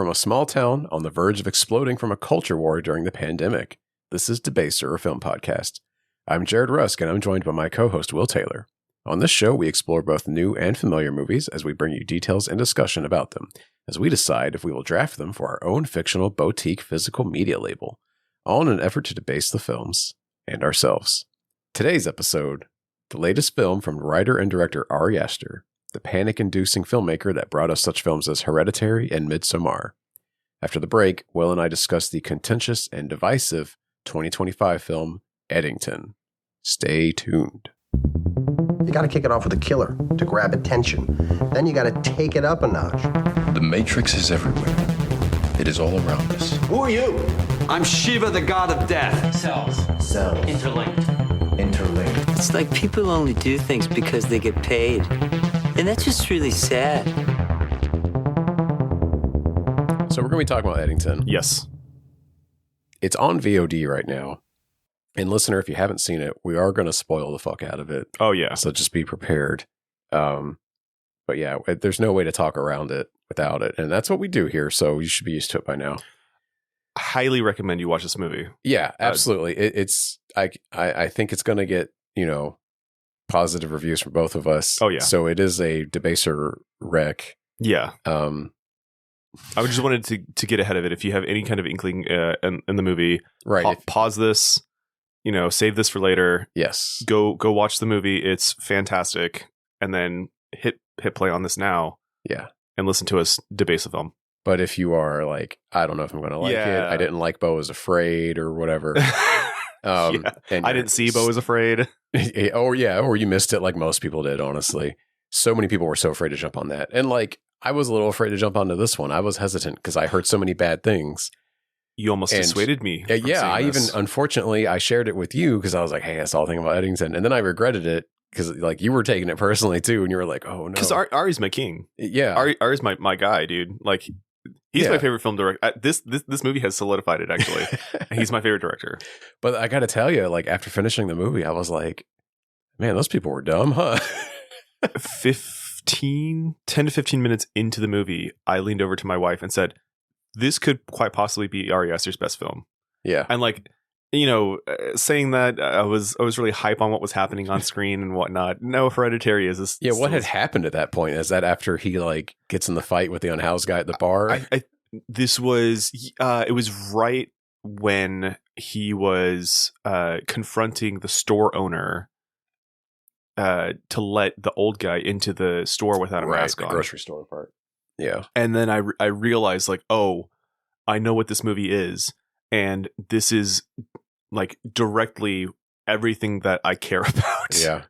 from a small town on the verge of exploding from a culture war during the pandemic. This is Debaser, a film podcast. I'm Jared Rusk, and I'm joined by my co-host, Will Taylor. On this show, we explore both new and familiar movies as we bring you details and discussion about them, as we decide if we will draft them for our own fictional boutique physical media label, all in an effort to debase the films and ourselves. Today's episode, the latest film from writer and director Ari Aster, the panic-inducing filmmaker that brought us such films as Hereditary and Midsommar. After the break, Will and I discuss the contentious and divisive 2025 film Eddington. Stay tuned. You gotta kick it off with a killer to grab attention. Then you gotta take it up a notch. The Matrix is everywhere. It is all around us. Who are you? I'm Shiva, the god of death. Cells. Interlinked. It's like people only do things because they get paid. And that's just really sad. So we're going to be talking about Eddington. Yes. It's on VOD right now. And listener, if you haven't seen it, we are going to spoil the fuck out of it. Oh, yeah. So just be prepared. But yeah, there's no way to talk around it without it. And that's what we do here. So you should be used to it by now. Highly recommend you watch this movie. Yeah, absolutely. I think it's going to get, positive reviews from both of us. Oh, yeah. So it is a debaser rec. Yeah. I just wanted to get ahead of it. If you have any kind of inkling in the movie, right? Pause this, save this for later. Yes. Go watch the movie. It's fantastic. And then hit play on this now. Yeah. And listen to us debase the film. But if you are like, I don't know if I'm going to like it. I didn't like Beau is Afraid or whatever. And I didn't see Beau is Afraid. Or you missed it like most people did, honestly. So many people were so afraid to jump on that. And I was a little afraid to jump onto this one. I was hesitant because I heard so many bad things. You almost dissuaded me. Unfortunately, I shared it with you because I was like, hey, I saw a thing about Eddington. And then I regretted it because you were taking it personally too. And you were like, oh no. Because Ari's my king. Yeah. Ari's my guy, dude. He's my favorite film director. This movie has solidified it, actually. He's my favorite director. But I got to tell you, after finishing the movie, I was like, man, those people were dumb, huh? 10 to 15 minutes into the movie, I leaned over to my wife and said, this could quite possibly be Ari Aster's best film. Yeah. And saying that, I was really hype on what was happening on screen and whatnot. No, Hereditary is this. Yeah, what had happened at that point? Is that after he gets in the fight with the unhoused guy at the bar? This was it was right when he was confronting the store owner to let the old guy into the store without a mask on. The grocery store part. Yeah. And then I realized I know what this movie is. And this is directly everything that I care about. Yeah.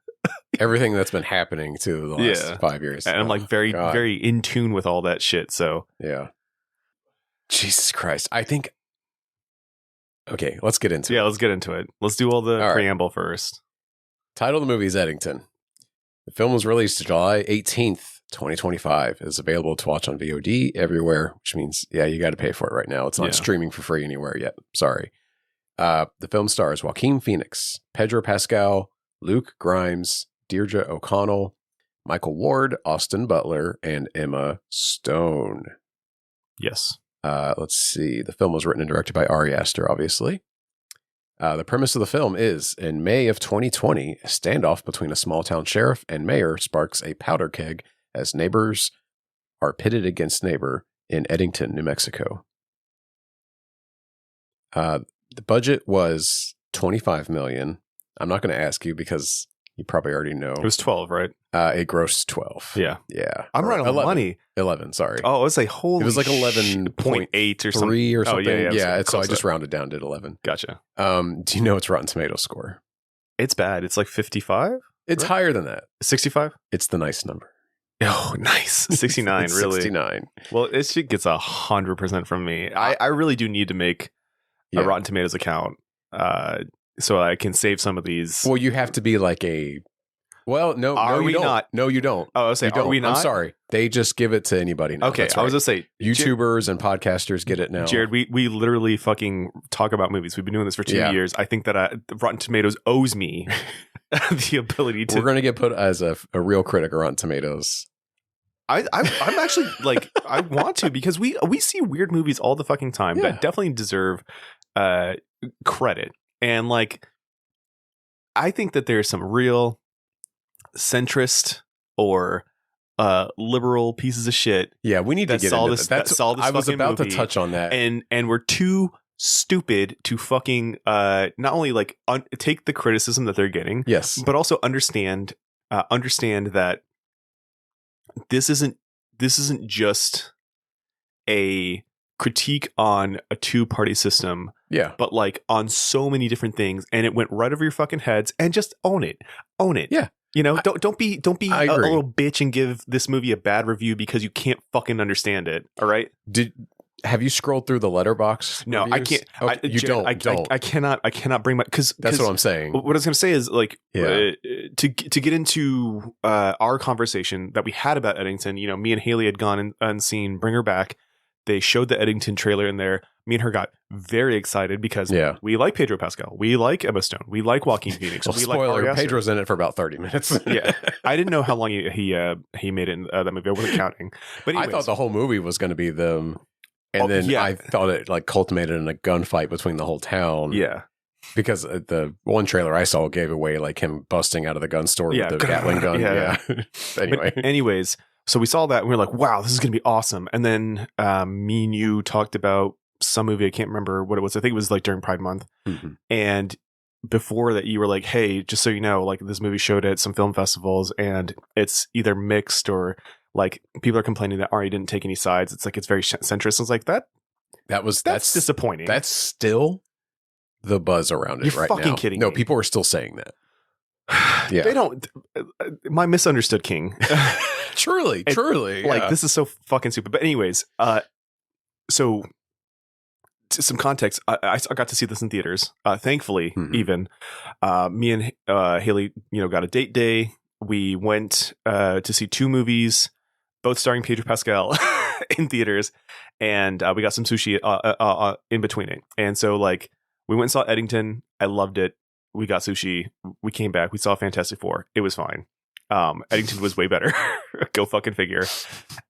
Everything that's been happening to the last 5 years. And I'm very, very in tune with all that shit. So yeah. Jesus Christ. I think. Okay, let's get into it. Yeah, let's get into it. Let's do all the preamble first. Title of the movie is Eddington. The film was released July 18th, 2025. It's available to watch on VOD everywhere, which means, you got to pay for it right now. It's not streaming for free anywhere yet. Sorry. The film stars Joaquin Phoenix, Pedro Pascal, Luke Grimes, Deirdre O'Connell, Michael Ward, Austin Butler, and Emma Stone. Yes. Let's see. The film was written and directed by Ari Aster, obviously. The premise of the film is, in May of 2020, a standoff between a small-town sheriff and mayor sparks a powder keg as neighbors are pitted against neighbor in Eddington, New Mexico. The budget was $25 million. I'm not going to ask you because you probably already know. It was 12, right? It grossed 12. Yeah. Yeah. I'm right on money. 11, sorry. Oh, it was like It was 11.8 or something. Or something. Oh, yeah, so I just rounded down to 11. Gotcha. Do you know its Rotten Tomatoes score? It's bad. It's 55? It's higher than that. 65? It's the nice number. Oh, nice. 69, really? 69. Well, it shit gets 100% from me. I really do need to make a Rotten Tomatoes account so I can save some of these. Well, you have to be Well, no, you don't. Not? No, you don't. Oh, I was saying, are we not? I'm sorry. They just give it to anybody now. Okay, That's I was right. going to say. YouTubers and podcasters get it now. Jared, we literally fucking talk about movies. We've been doing this for 2 years. I think that Rotten Tomatoes owes me the ability to. We're going to get put as a real critic of Rotten Tomatoes. I'm actually like, I want to, because we see weird movies all the fucking time that definitely deserve credit. And like, I think that there's some real centrist or liberal pieces of shit. Yeah, we need to get into that. I was about to touch on that. And we're too stupid to fucking not only like take the criticism that they're getting, yes, but also understand that this isn't just a critique on a two-party system, but like on so many different things, and it went right over your fucking heads. And just own it. Yeah, you know, don't be a little bitch and give this movie a bad review because you can't fucking understand it. All right. Have you scrolled through the letterbox? No, reviews? I can't. Okay, don't. I cannot bring my, because that's what I'm saying. What I was going to say is like, to get into our conversation that we had about Eddington. You know, me and Haley had gone and seen Bring Her Back. They showed the Eddington trailer in there. Me and her got very excited because we like Pedro Pascal, we like Emma Stone, we like Joaquin Phoenix. Well, we spoiler: like Ari Aster. Pedro's in it for about 30 minutes. Yeah, I didn't know how long he made it in that movie. I wasn't counting, but anyways. I thought the whole movie was going to be them. And then I thought it like culminated in a gunfight between the whole town. Yeah. Because the one trailer I saw gave away like him busting out of the gun store with the Gatling gun. Yeah. Anyway. But anyways, so we saw that and we were like, wow, this is going to be awesome. And then me and you talked about some movie. I can't remember what it was. I think it was like during Pride Month. Mm-hmm. And before that, you were like, hey, just so you know, like this movie showed at some film festivals and it's either mixed or like people are complaining that Ari didn't take any sides. It's like, it's very centrist. I was like, that's disappointing. That's still the buzz around it. You're right fucking now. kidding No, me. people are still saying that. Yeah. They don't. My misunderstood king. Truly. Like, this is so fucking stupid. But anyways, so to some context, I got to see this in theaters. Thankfully, even me and Haley, got a date day. We went to see two movies, both starring Pedro Pascal in theaters, and we got some sushi in between it. And so, like, we went and saw Eddington. I loved it. We got sushi. We came back. We saw Fantastic Four. It was fine. Eddington was way better. Go fucking figure.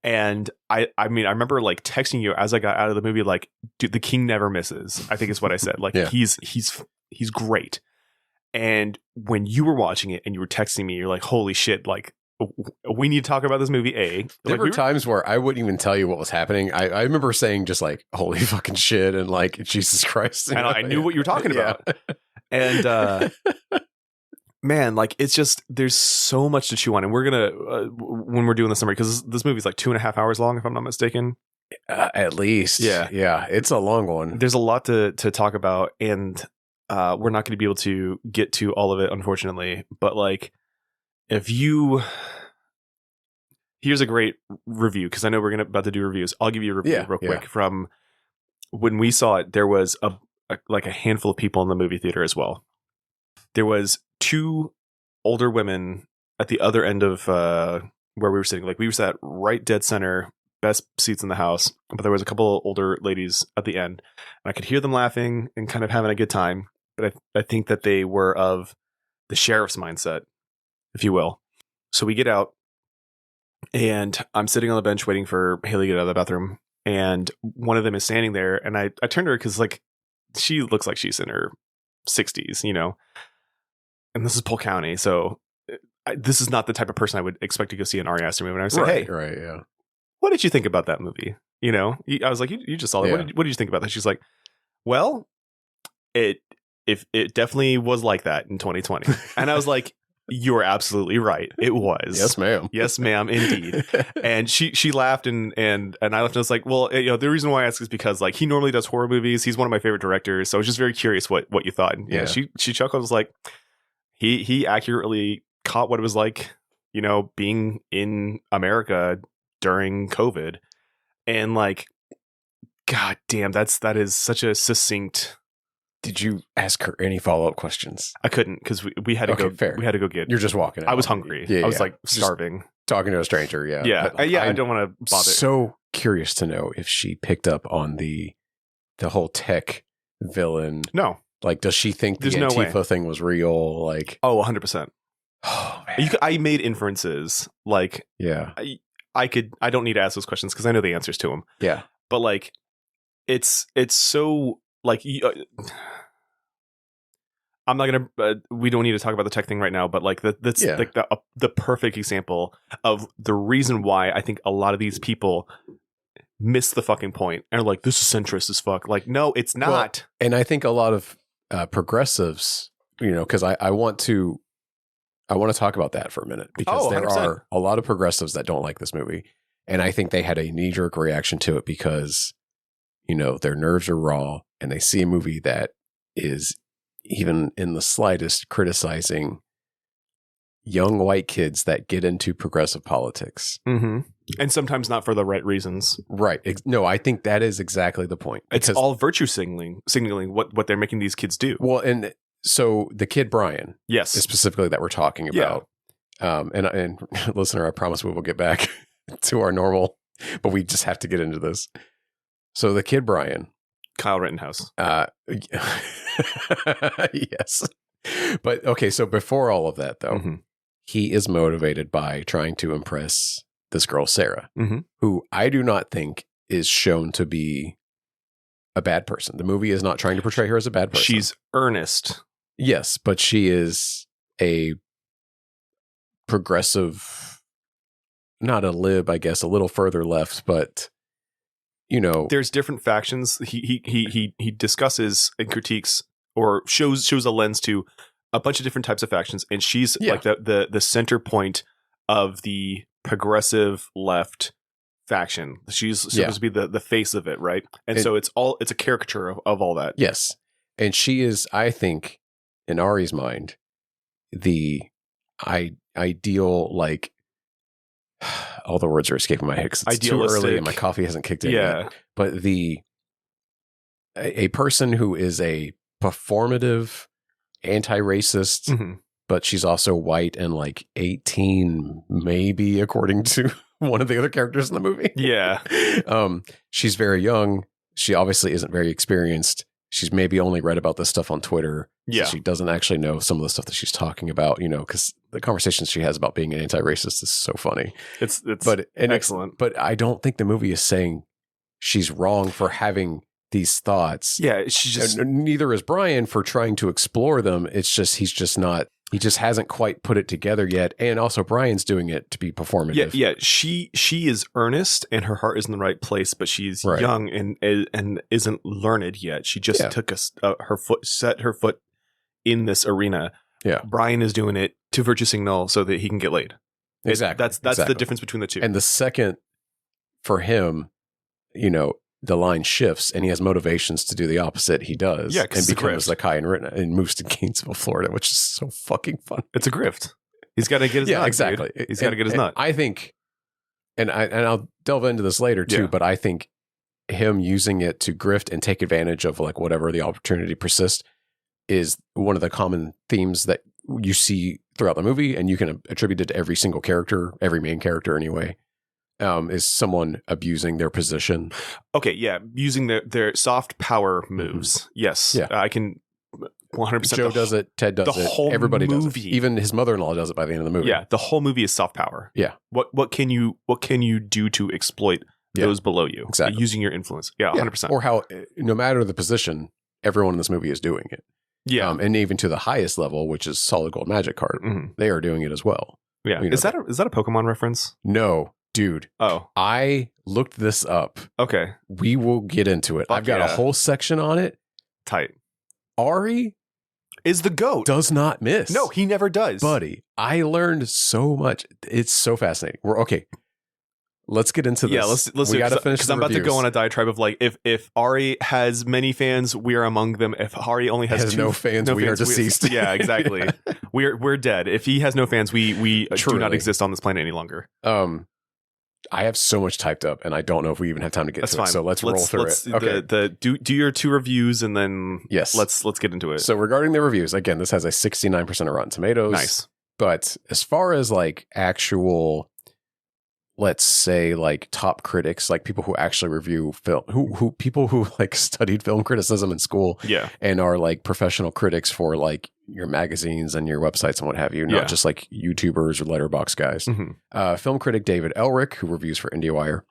And I mean, I remember like texting you as I got out of the movie, like, dude, the king never misses. I think is what I said. Like, he's great. And when you were watching it and you were texting me, you're like, holy shit, like, we need to talk about this movie. There were times where I wouldn't even tell you what was happening. I remember saying just like, holy fucking shit, and like, Jesus Christ. And I knew what you were talking about. And man, like, it's just, there's so much to chew on. And we're going to, when we're doing the summary, because this movie's like 2.5 hours long, if I'm not mistaken. At least. Yeah. It's a long one. There's a lot to talk about. And we're not going to be able to get to all of it, unfortunately. But like, here's a great review, because I know we're about to do reviews. I'll give you a review real quick. From when we saw it, there was a handful of people in the movie theater as well. There was two older women at the other end of where we were sitting. Like, we were sat right dead center, best seats in the house, but there was a couple older ladies at the end, and I could hear them laughing and kind of having a good time. But I think that they were of the sheriff's mindset, if you will. So we get out, and I'm sitting on the bench waiting for Haley to get out of the bathroom, and one of them is standing there, and I turned to her because, like, she looks like she's in her 60s, and this is Polk County, so this is not the type of person I would expect to go see an Ari Aster movie. And I was like, hey, what did you think about that movie? I was like, you just saw it. What did you think about that? She's like, well, it definitely was like that in 2020. And I was like, you're absolutely right. It was. Yes, ma'am. Yes, ma'am. Indeed. And she laughed and I laughed and I was like, well, the reason why I ask is because, like, he normally does horror movies. He's one of my favorite directors. So I was just very curious what you thought. And she chuckled. I was like, he accurately caught what it was like, being in America during COVID. And, like, God damn, that is such a succinct. Did you ask her any follow-up questions? I couldn't, because we had to go. Fair. We had to go get. You're just walking. I was hungry. I was like starving. Just talking to a stranger. Yeah. Yeah. But, like, I don't want to bother. So curious to know if she picked up on the whole tech villain. No. Like, does she think There's the no Antifa way. thing was real? Like, 100%. Oh man. I made inferences. Like, yeah. I don't need to ask those questions because I know the answers to them. Yeah. But like, it's so like, I'm not gonna. We don't need to talk about the tech thing right now. But like that's like the perfect example of the reason why I think a lot of these people miss the fucking point and are like, this is centrist as fuck. Like, no, it's not. Well, and I think a lot of progressives, you know, because I want to talk about that for a minute because there 100%. are a lot of progressives that don't like this movie, and I think they had a knee-jerk reaction to it because, you know, their nerves are raw and they see a movie that is even in the slightest criticizing young white kids that get into progressive politics. Mm-hmm. And sometimes not for the right reasons. Right. No, I think that is exactly the point. It's all virtue signaling what they're making these kids do. Well, and so the kid Brian, yes, is specifically that we're talking about. And listener, I promise we will get back to our normal, but we just have to get into this. So the kid Brian, Kyle Rittenhouse. Yes. But okay, so before all of that though, he is motivated by trying to impress this girl, Sarah, who I do not think is shown to be a bad person. The movie is not trying to portray her as a bad person. She's earnest. Yes, but she is a progressive, not a lib, I guess, a little further left, but you know, there's different factions. He discusses and critiques or shows a lens to a bunch of different types of factions, and she's like the center point of the progressive left faction. She's supposed to be the face of it, right? And so it's a caricature of all that. Yes, and she is, I think, in Ari's mind, the ideal, like, all the words are escaping my head because it's too early and my coffee hasn't kicked in yet. But a person who is a performative anti-racist, but she's also white and like 18, maybe, according to one of the other characters in the movie. Yeah. She's very young. She obviously isn't very experienced. She's maybe only read about this stuff on Twitter. Yeah. So she doesn't actually know some of the stuff that she's talking about, you know, because the conversations she has about being an anti-racist is so funny. It's excellent. But I don't think the movie is saying she's wrong for having these thoughts. Yeah. She's just, neither is Brian for trying to explore them. It's just, he just hasn't quite put it together yet. And also Brian's doing it to be performative. Yeah. She is earnest and her heart is in the right place, but she's young and isn't learned yet. She just took set her foot in this arena. Yeah. Brian is doing it to virtue signal so that he can get laid. Exactly. That's the difference between the two. And the second for him, you know, the line shifts and he has motivations to do the opposite. He does. Yeah, and becomes like Kai and moves to Gainesville, Florida, which is so fucking fun. It's a grift. He's got to get his nut. Exactly. Dude. He's got to get his nut. I think, and I'll delve into this later too, but I think him using it to grift and take advantage of like whatever the opportunity persists is one of the common themes that you see throughout the movie, and you can attribute it to every single character, every main character anyway. Is someone abusing their position? Okay, yeah, using their soft power moves. Yes, yeah, I can 100%. Joe does it. Ted does it. Everybody does it. Even his mother-in-law does it by the end of the movie. Yeah, the whole movie is soft power. Yeah. What can you do to exploit those below you? Exactly. Using your influence. Yeah, 100%. Or how, no matter the position, everyone in this movie is doing it. Yeah, and even to the highest level, which is SolidGoldMagikarp, they are doing it as well. Yeah, is that a Pokemon reference? No. Dude, I looked this up. Okay. We will get into it. I've got a whole section on it. Tight. Ari is the GOAT. Does not miss. No, he never does. Buddy, I learned so much. It's so fascinating. Okay. Let's get into this. Yeah, let's we got to finish because I'm about to go on a diatribe of like, if Ari has many fans, we are among them. If Ari only has no fans, we are deceased. Yeah, exactly. We're dead. If he has no fans, we do not exist on this planet any longer. I have so much typed up, and I don't know if we even have time to get to it. So let's roll through it. Okay. Do your 2 reviews, and then let's get into it. So regarding the reviews, again, this has a 69% of Rotten Tomatoes. Nice. But as far as like actual, let's say like top critics, like people who actually review film, who people who like studied film criticism in school, yeah, and are like professional critics for like your magazines and your websites and what have you, not just like YouTubers or letterbox guys. Film critic David Elric, who reviews for IndieWire,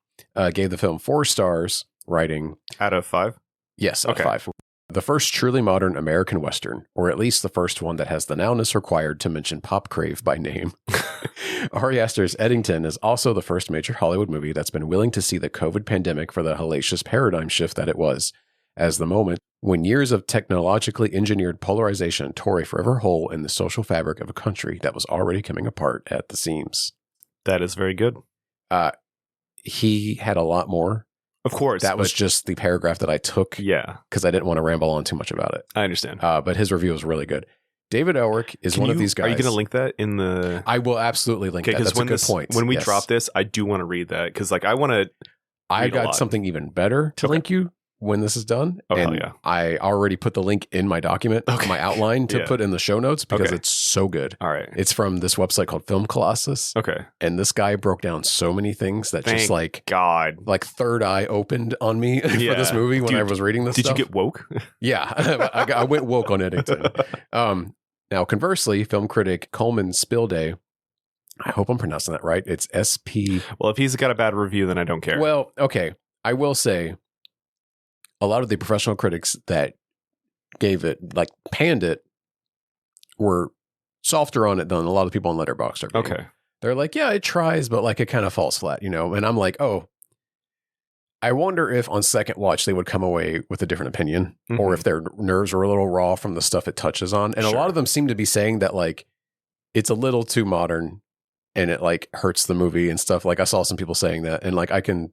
gave the film 4 stars, writing out of 5. Yes, out of 5. The first truly modern American Western, or at least the first one that has the nowness required to mention Pop Crave by name. Ari Aster's Eddington is also the first major Hollywood movie that's been willing to see the COVID pandemic for the hellacious paradigm shift that it was, as the moment when years of technologically engineered polarization tore a forever hole in the social fabric of a country that was already coming apart at the seams. That is very good. He had a lot more. Of course. That was just the paragraph that I took. Yeah. Because I didn't want to ramble on too much about it. I understand. But his review was really good. David Elric is one of these guys. Are you going to link that in the... I will absolutely link that. That's a good point. When we drop this, I do want to read that because like I want to... I got something even better to link you when this is done. Oh, and hell yeah. I already put the link in my document, my outline to put in the show notes because it's so good. All right. It's from this website called Film Colossus. Okay. And this guy broke down so many things that just like third eye opened on me for this movie when I was reading this stuff. Did you get woke? Yeah. I went woke on Eddington. Now, conversely, film critic Coleman Spilday, I hope I'm pronouncing that right. It's SP. Well, if he's got a bad review, then I don't care. Well, okay. I will say a lot of the professional critics that gave it, like panned it, were softer on it than a lot of people on Letterboxd are being. Okay. They're like, yeah, it tries, but like it kind of falls flat, you know? And I'm like, oh, I wonder if on second watch they would come away with a different opinion or if their nerves are a little raw from the stuff it touches on. And a lot of them seem to be saying that like it's a little too modern and it like hurts the movie and stuff. Like I saw some people saying that and like I can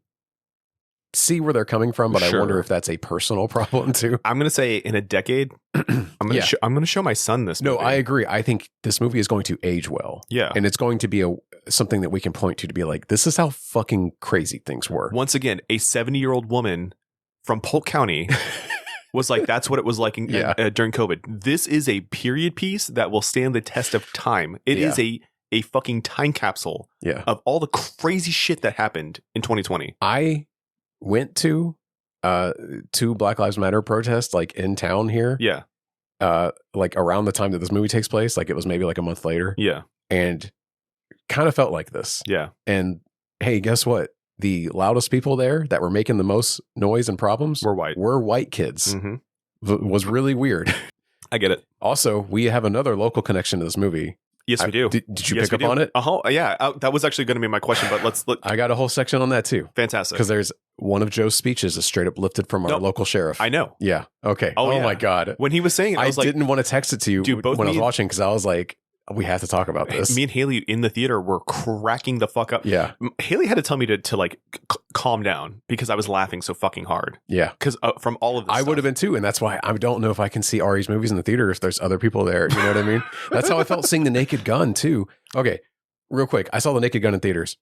see where they're coming from, but I wonder if that's a personal problem too. I'm going to say in a decade, I'm going to show my son this movie. No, I agree. I think this movie is going to age well. Yeah. And it's going to be something that we can point to be like, this is how fucking crazy things were. Once again, a 70-year-old woman from Polk County was like, that's what it was like during COVID. This is a period piece that will stand the test of time. It is a fucking time capsule of all the crazy shit that happened in 2020. I went to two Black Lives Matter protests like in town here. Yeah. Like around the time that this movie takes place, like it was maybe like a month later. Yeah. And kind of felt like this. Yeah. And hey, guess what? The loudest people there that were making the most noise and problems were white kids. Was really weird. I get it. Also, we have another local connection to this movie. Yes, we do. Did you pick up on it? Yeah. That was actually going to be my question, but let's look. I got a whole section on that too. Fantastic. Because there's one of Joe's speeches is straight up lifted from our local sheriff. I know. Yeah. Okay. Oh my God. When he was saying it, I was like, didn't want to text it to you when I was watching because I was like, we have to talk about this. Me and Haley in the theater were cracking the fuck up. Yeah. Haley had to tell me to like calm down because I was laughing so fucking hard. Yeah. Because from all of this I would have been too. And that's why I don't know if I can see Ari's movies in the theater if there's other people there. You know what I mean? That's how I felt seeing The Naked Gun too. Okay. Real quick. I saw The Naked Gun in theaters.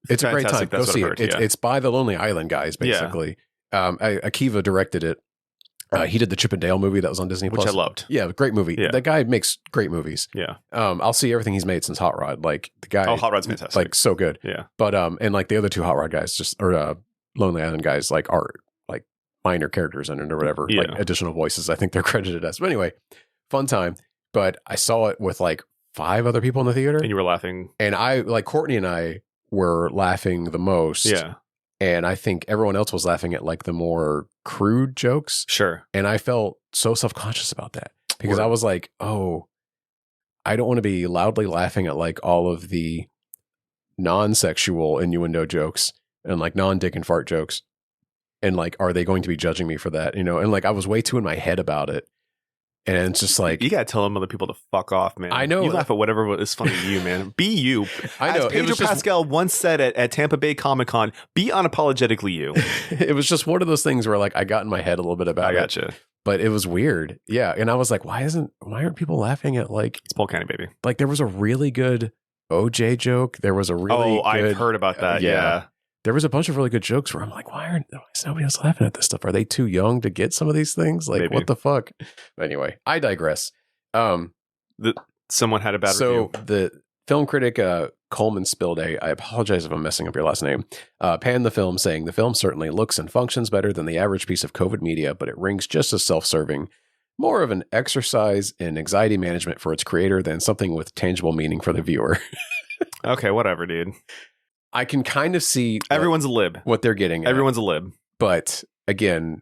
It's a great time. Go see it. It's by the Lonely Island guys, basically. Akiva directed it. He did the Chip and Dale movie that was on Disney Plus, which I loved. Yeah, great movie. Yeah. That guy makes great movies. Yeah. I'll see everything he's made since Hot Rod. Like the guy. Oh, Hot Rod's fantastic. Like so good. Yeah. But and like the other two Hot Rod guys, Lonely Island guys, like are like minor characters in it or whatever, like additional voices. I think they're credited as. But anyway, fun time. But I saw it with like 5 other people in the theater, and you were laughing. And I like Courtney and I were laughing the most. Yeah. And I think everyone else was laughing at like the more crude jokes. Sure. And I felt so self-conscious about that because I was like, oh, I don't want to be loudly laughing at like all of the non-sexual innuendo jokes and like non-dick and fart jokes. And like, are they going to be judging me for that? You know, and like I was way too in my head about it. And it's just like... You got to tell them other people to fuck off, man. I know. You laugh at whatever is funny to you, man. Be you. I know. As Pedro Pascal once said at Tampa Bay Comic-Con, be unapologetically you. It was just one of those things where like I got in my head a little bit about it. I gotcha. But it was weird. Yeah. And I was like, why aren't people laughing at like... It's Polk County, baby. Like there was a really good OJ joke. There was a really good... I've heard about that. Yeah. There was a bunch of really good jokes where I'm like, why is nobody else laughing at this stuff? Are they too young to get some of these things? Like, what the fuck? Anyway, I digress. Someone had a bad review. So the film critic Coleman Spilday, I apologize if I'm messing up your last name, panned the film, saying the film certainly looks and functions better than the average piece of COVID media, but it rings just as self-serving more of an exercise in anxiety management for its creator than something with tangible meaning for the viewer. Okay, whatever, dude. I can kind of see Everyone's a lib. what they're getting at. Everyone's a lib. But again,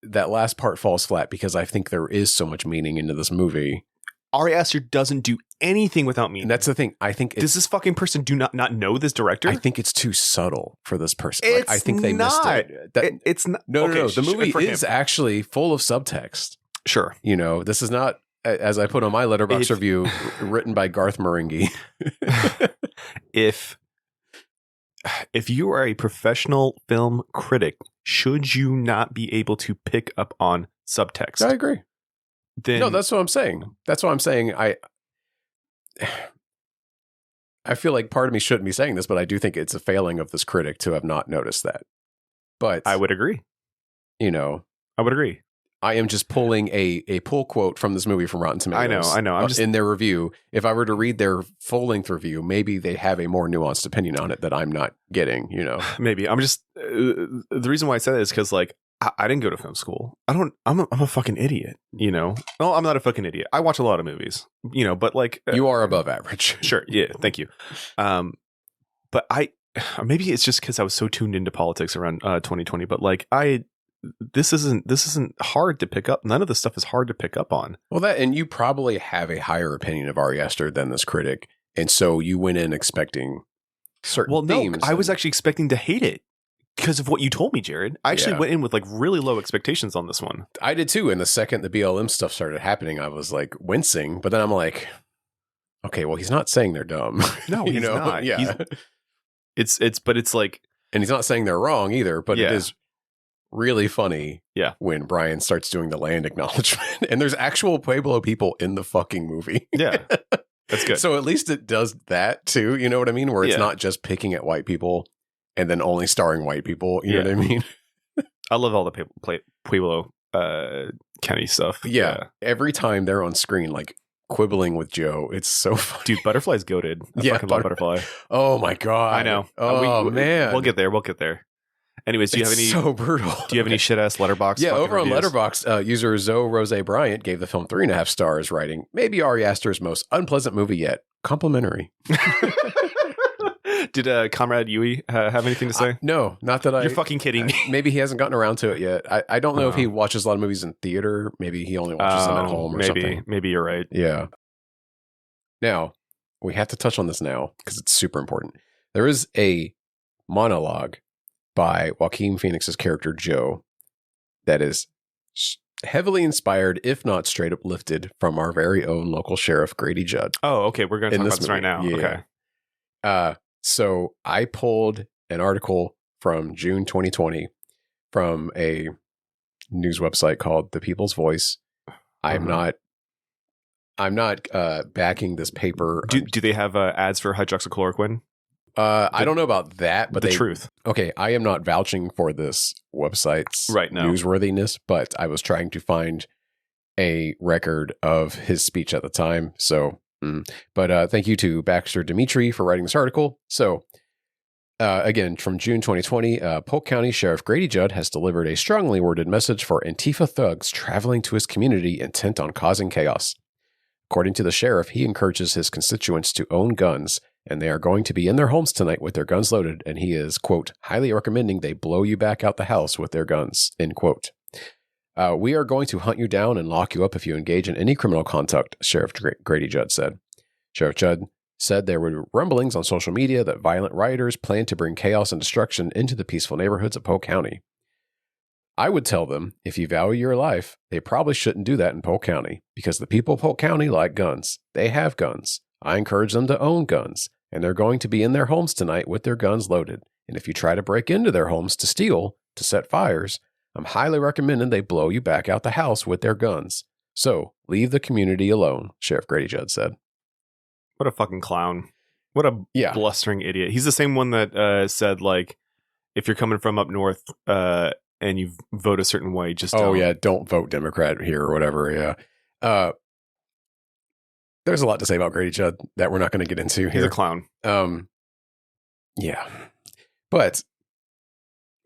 that last part falls flat because I think there is so much meaning into this movie. Ari Aster doesn't do anything without meaning. And that's the thing. I think does this fucking person do not know this director? I think it's too subtle for this person. It's I think they missed it. It's not. No. The movie for is actually full of subtext. Sure. You know, this is not, as I put on my Letterboxd review, written by Garth Marenghi. If you are a professional film critic, should you not be able to pick up on subtext? I agree. Then, no, that's what I'm saying. That's what I'm saying. I feel like part of me shouldn't be saying this, but I do think it's a failing of this critic to have not noticed that. But I would agree. You know, I would agree. I am just pulling a pull quote from this movie from Rotten Tomatoes. I know. I'm just in their review. If I were to read their full-length review, maybe they have a more nuanced opinion on it that I'm not getting. You know, maybe I'm just the reason why I said that is because like I didn't go to film school. I'm a fucking idiot. You know, no, I'm not a fucking idiot. I watch a lot of movies. You know, but like you are above average. Sure, yeah, thank you. But maybe it's just because I was so tuned into politics around 2020. But like this isn't hard to pick up. None of this stuff is hard to pick up on. Well, and you probably have a higher opinion of Ari Aster than this critic, and so you went in expecting certain themes. I was actually expecting to hate it because of what you told me, Jared. I actually went in with like really low expectations on this one. I did too. And the second the BLM stuff started happening, I was like wincing. But then I'm like, okay, well, he's not saying they're dumb. No, he's not. Yeah, but it's like, and he's not saying they're wrong either. But it is really funny. Yeah, when Brian starts doing the land acknowledgement, and there's actual Pueblo people in the fucking movie. Yeah, that's good. So at least it does that too. You know what I mean? Where it's not just picking at white people and then only starring white people. You know what I mean? I love all the Pueblo County stuff. Yeah. Every time they're on screen, like quibbling with Joe, it's so funny. Dude, Butterfly's goated. I fucking love Butterfly. Oh my God. I know. Man. We'll get there. Anyways, do you have any so brutal? Do you have any shit ass Letterboxd? Yeah, over on reviews? Letterboxd, user Zoe Rose Bryant gave the film 3.5 stars, writing, "Maybe Ari Aster's most unpleasant movie yet. Complimentary." Did Comrade Yui have anything to say? No, not that You're fucking kidding me. Maybe he hasn't gotten around to it yet. I don't know if he watches a lot of movies in theater. Maybe he only watches them at home or something. Maybe you're right. Yeah. Now, we have to touch on this now because it's super important. There is a monologue by Joaquin Phoenix's character Joe that is heavily inspired, if not straight up lifted, from our very own local sheriff, Grady Judd. Oh, okay. We're going to talk about this right now. Yeah. Okay. So I pulled an article from June 2020 from a news website called The People's Voice. I'm not backing this paper. Do they have ads for hydroxychloroquine? I don't know about that, but the truth. Okay, I am not vouching for this website's newsworthiness, but I was trying to find a record of his speech at the time. So, but thank you to Baxter Dimitri for writing this article. So, again, from June 2020, Polk County Sheriff Grady Judd has delivered a strongly worded message for Antifa thugs traveling to his community intent on causing chaos. According to the sheriff, he encourages his constituents to own guns, and they are going to be in their homes tonight with their guns loaded, and he is, quote, highly recommending they blow you back out the house with their guns, end quote. We are going to hunt you down and lock you up if you engage in any criminal conduct, Sheriff Grady Judd said. Sheriff Judd said there were rumblings on social media that violent rioters plan to bring chaos and destruction into the peaceful neighborhoods of Polk County. I would tell them, if you value your life, they probably shouldn't do that in Polk County, because the people of Polk County like guns. They have guns. I encourage them to own guns, and they're going to be in their homes tonight with their guns loaded. And if you try to break into their homes to steal, to set fires, I'm highly recommending they blow you back out the house with their guns. So, leave the community alone, Sheriff Grady Judd said. What a fucking clown. What a blustering idiot. He's the same one that said, like, if you're coming from up north and you vote a certain way, just don't vote Democrat here or whatever, yeah. There's a lot to say about Grady Judd that we're not going to get into here. He's a clown. Yeah. But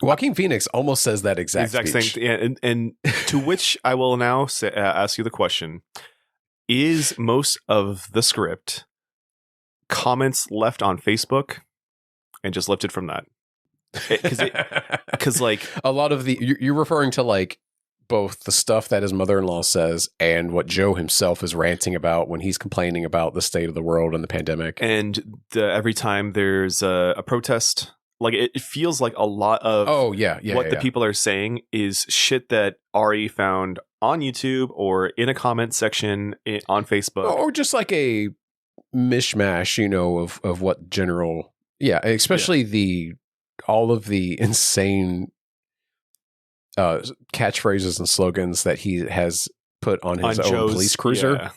Joaquin Phoenix almost says that exact speech. same. Yeah, and to which I will now ask you the question: is most of the script comments left on Facebook and just lifted from that? Because like a lot of the you're referring to like both the stuff that his mother-in-law says and what Joe himself is ranting about when he's complaining about the state of the world and the pandemic. And every time there's a protest, like it feels like a lot of what the people are saying is shit that Ari found on YouTube or in a comment section on Facebook, or just like a mishmash, you know, of what general, especially all of the insane catchphrases and slogans that he has put on his own Joe's police cruiser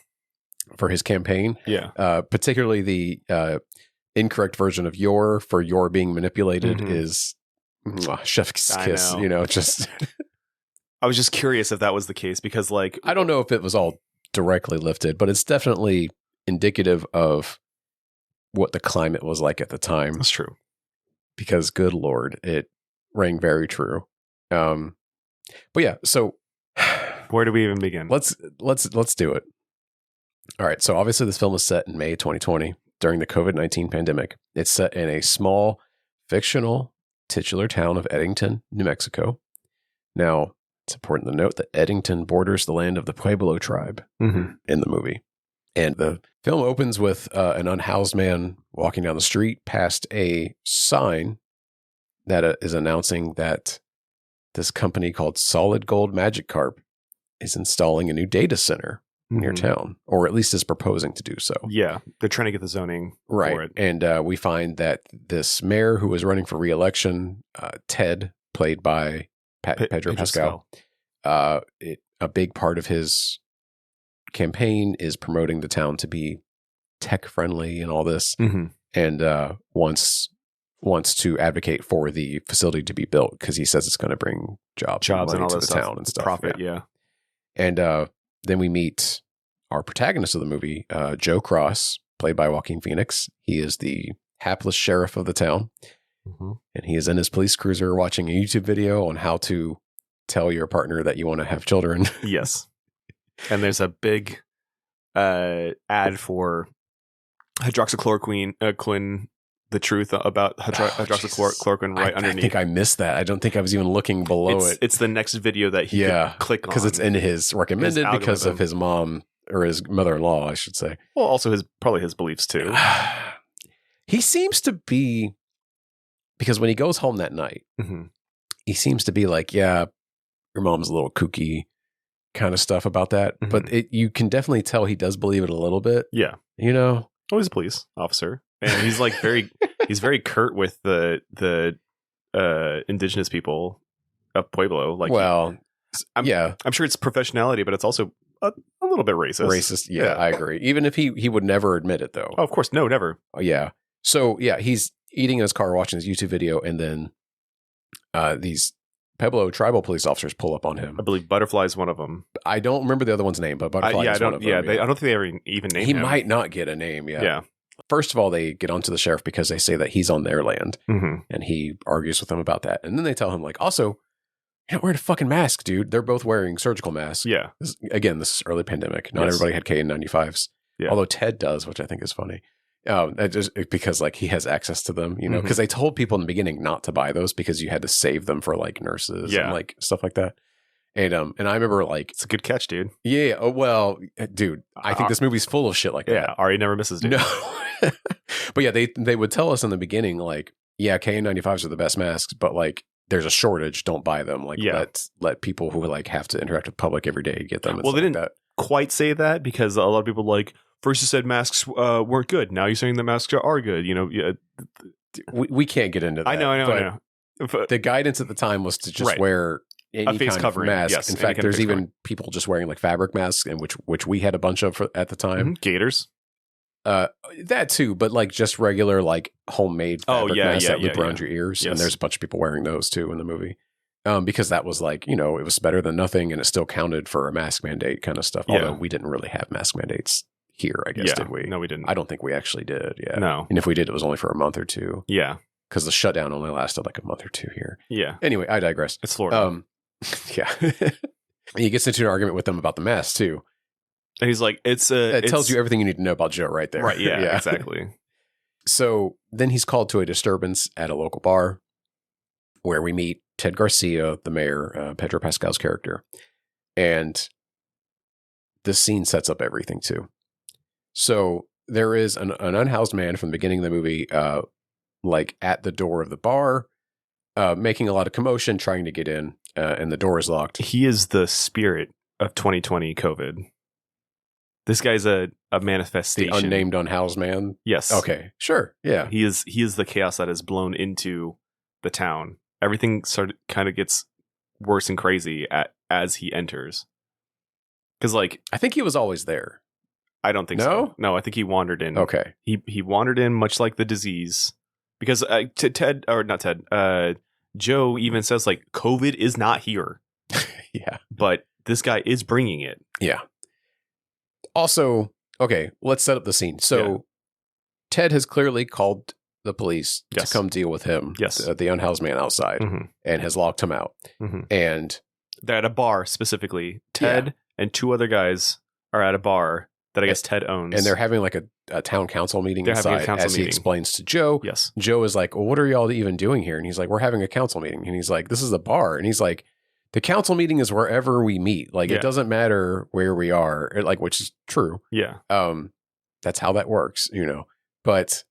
for his campaign. Yeah. Particularly the incorrect version of for your being manipulated is chef's kiss, you know, just. I was just curious if that was the case because like. I don't know if it was all directly lifted, but it's definitely indicative of what the climate was like at the time. That's true. Because good Lord, it rang very true. But yeah, so where do we even begin? Let's do it. All right. So obviously this film is set in May 2020 during the COVID-19 pandemic. It's set in a small fictional titular town of Eddington, New Mexico. Now, it's important to note that Eddington borders the land of the Pueblo tribe in the movie. And the film opens with an unhoused man walking down the street past a sign that is announcing that this company called SolidGoldMagikarp is installing a new data center near town, or at least is proposing to do so. Yeah, they're trying to get the zoning for it. And we find that this mayor who was running for re-election, Ted, played by Pedro Pascal, a big part of his campaign is promoting the town to be tech friendly and all this, and wants to advocate for the facility to be built because he says it's going to bring jobs and all to the town and stuff. Profit, And then we meet our protagonist of the movie, Joe Cross, played by Joaquin Phoenix. He is the hapless sheriff of the town, and he is in his police cruiser watching a YouTube video on how to tell your partner that you want to have children. Yes. And there's a big ad for hydroxychloroquine, the truth about hydroxychloroquine right underneath. I think I missed that. I don't think I was even looking below it. It's the next video that he could click on. Because it's in his recommended because of his mom or his mother-in-law, I should say. Well, also probably his beliefs too. He seems to be, because when he goes home that night, he seems to be like, yeah, your mom's a little kooky kind of stuff about that. But you can definitely tell he does believe it a little bit. Yeah. You know? Oh, he's a police officer. And he's like he's very curt with the indigenous people of Pueblo. Like, I'm sure it's professionality, but it's also a little bit racist. Yeah, I agree. Even if he would never admit it, though. Oh, of course, no, never. Oh, yeah. So yeah, he's eating in his car, watching his YouTube video, and then these Pueblo tribal police officers pull up on him. I believe Butterfly's one of them. I don't remember the other one's name, but Butterfly is one of them. I don't think they ever even named him. He might not get a name. Yeah. First of all, they get onto the sheriff because they say that he's on their land, and he argues with them about that. And then they tell him, like, also, you're not wearing a fucking mask, dude. They're both wearing surgical masks. Yeah. This is early pandemic. Not everybody had KN95s. Yeah. Although Ted does, which I think is funny. Just because like he has access to them, you know, because they told people in the beginning not to buy those because you had to save them for like nurses and like stuff like that. And I remember like, it's a good catch, dude. Yeah. Oh, well, dude, I think this movie's full of shit like that. Yeah. Ari never misses, dude. No. But yeah, they would tell us in the beginning, like, yeah, KN95s are the best masks, but like there's a shortage. Don't buy them. Like let people who like have to interact with the public every day get them. Well, they didn't quite say that because a lot of people like, first you said masks weren't good. Now you're saying the masks are good. You know, we can't get into that. I know. But the guidance at the time was to just wear any face kind covering, of mask. yes, in fact, there's even people just wearing like fabric masks, and which we had a bunch of at the time. Gaiters. That too, but like just regular like homemade fabric masks that loop around your ears. Yes. And there's a bunch of people wearing those too in the movie. Because that was like, you know, it was better than nothing, and it still counted for a mask mandate kind of stuff. Yeah. Although we didn't really have mask mandates here, I guess, did we? No, we didn't. I don't think we actually did. Yeah. No. And if we did, it was only for a month or two. Yeah. because the shutdown only lasted like a month or two here. Yeah. Anyway, I digress. It's Florida. Yeah. He gets into an argument with them about the mask too. And he's like, it tells you everything you need to know about Joe right there. Right. Yeah, exactly. So then he's called to a disturbance at a local bar where we meet Ted Garcia, the mayor, Pedro Pascal's character. And this scene sets up everything too. So there is an unhoused man from the beginning of the movie, like at the door of the bar, making a lot of commotion, trying to get in, and the door is locked. He is the spirit of 2020 COVID. This guy's a manifestation. The unnamed unhoused man? Yes. Okay, sure. Yeah. He is the chaos that is blown into the town. Everything kind of gets worse and crazy as he enters. Because, like, I think he was always there. I don't think so. No, I think he wandered in. Okay. He wandered in much like the disease. Because Joe even says, like, COVID is not here. Yeah. But this guy is bringing it. Yeah. Also, okay, let's set up the scene. So Ted has clearly called the police to come deal with him, the unhoused man outside, and has locked him out. And they're at a bar specifically. Ted and two other guys are at a bar that I guess Ted owns. And they're having like a town council meeting inside as he explains to Joe. Yes. Joe is like, well, what are y'all even doing here? And he's like, we're having a council meeting. And he's like, this is a bar. And he's like, the council meeting is wherever we meet. Like, it doesn't matter where we are, like, which is true. Yeah. That's how that works, you know. But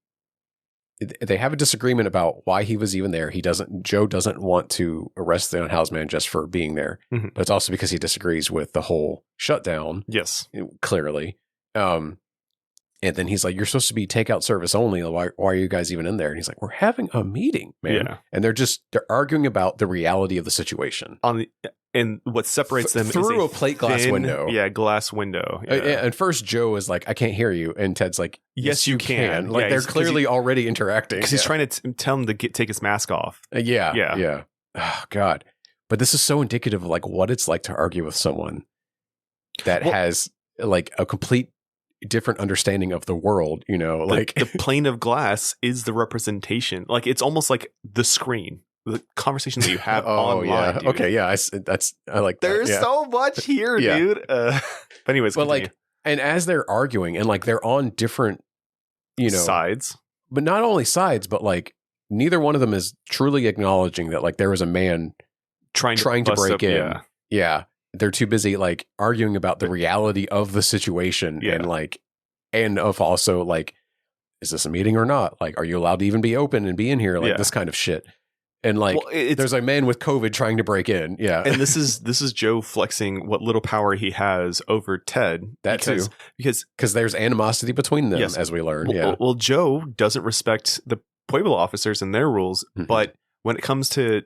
they have a disagreement about why he was even there. Joe doesn't want to arrest the unhoused man just for being there. But it's also because he disagrees with the whole shutdown. Yes. Clearly. And then he's like, you're supposed to be takeout service only. Why are you guys even in there? And he's like, we're having a meeting, man. Yeah. And they're arguing about the reality of the situation. And what separates them through is a plate glass window. Yeah, glass window. Yeah. And first Joe is like, I can't hear you. And Ted's like, yes, you can. Like, they're clearly already interacting. Because he's trying to tell him to take his mask off. Yeah. Oh, God. But this is so indicative of like what it's like to argue with someone that has like a complete different understanding of the world, you know, like the plane of glass is the representation. Like, it's almost like the screen, the conversation that you have online. Yeah. Dude. Okay. Yeah. I like there's so much here, dude. But anyways, but continue. Like, and as they're arguing and like they're on different, you know, sides, but not only sides, but like neither one of them is truly acknowledging that like there was a man trying to break in. Yeah. They're too busy like arguing about the reality of the situation and of also like, is this a meeting or not? Like, are you allowed to even be open and be in here? Like this kind of shit. And like, there's a man with COVID trying to break in. Yeah. And this is Joe flexing what little power he has over Ted. Because there's animosity between them, as we learn. Well, Joe doesn't respect the Pueblo officers and their rules, but when it comes to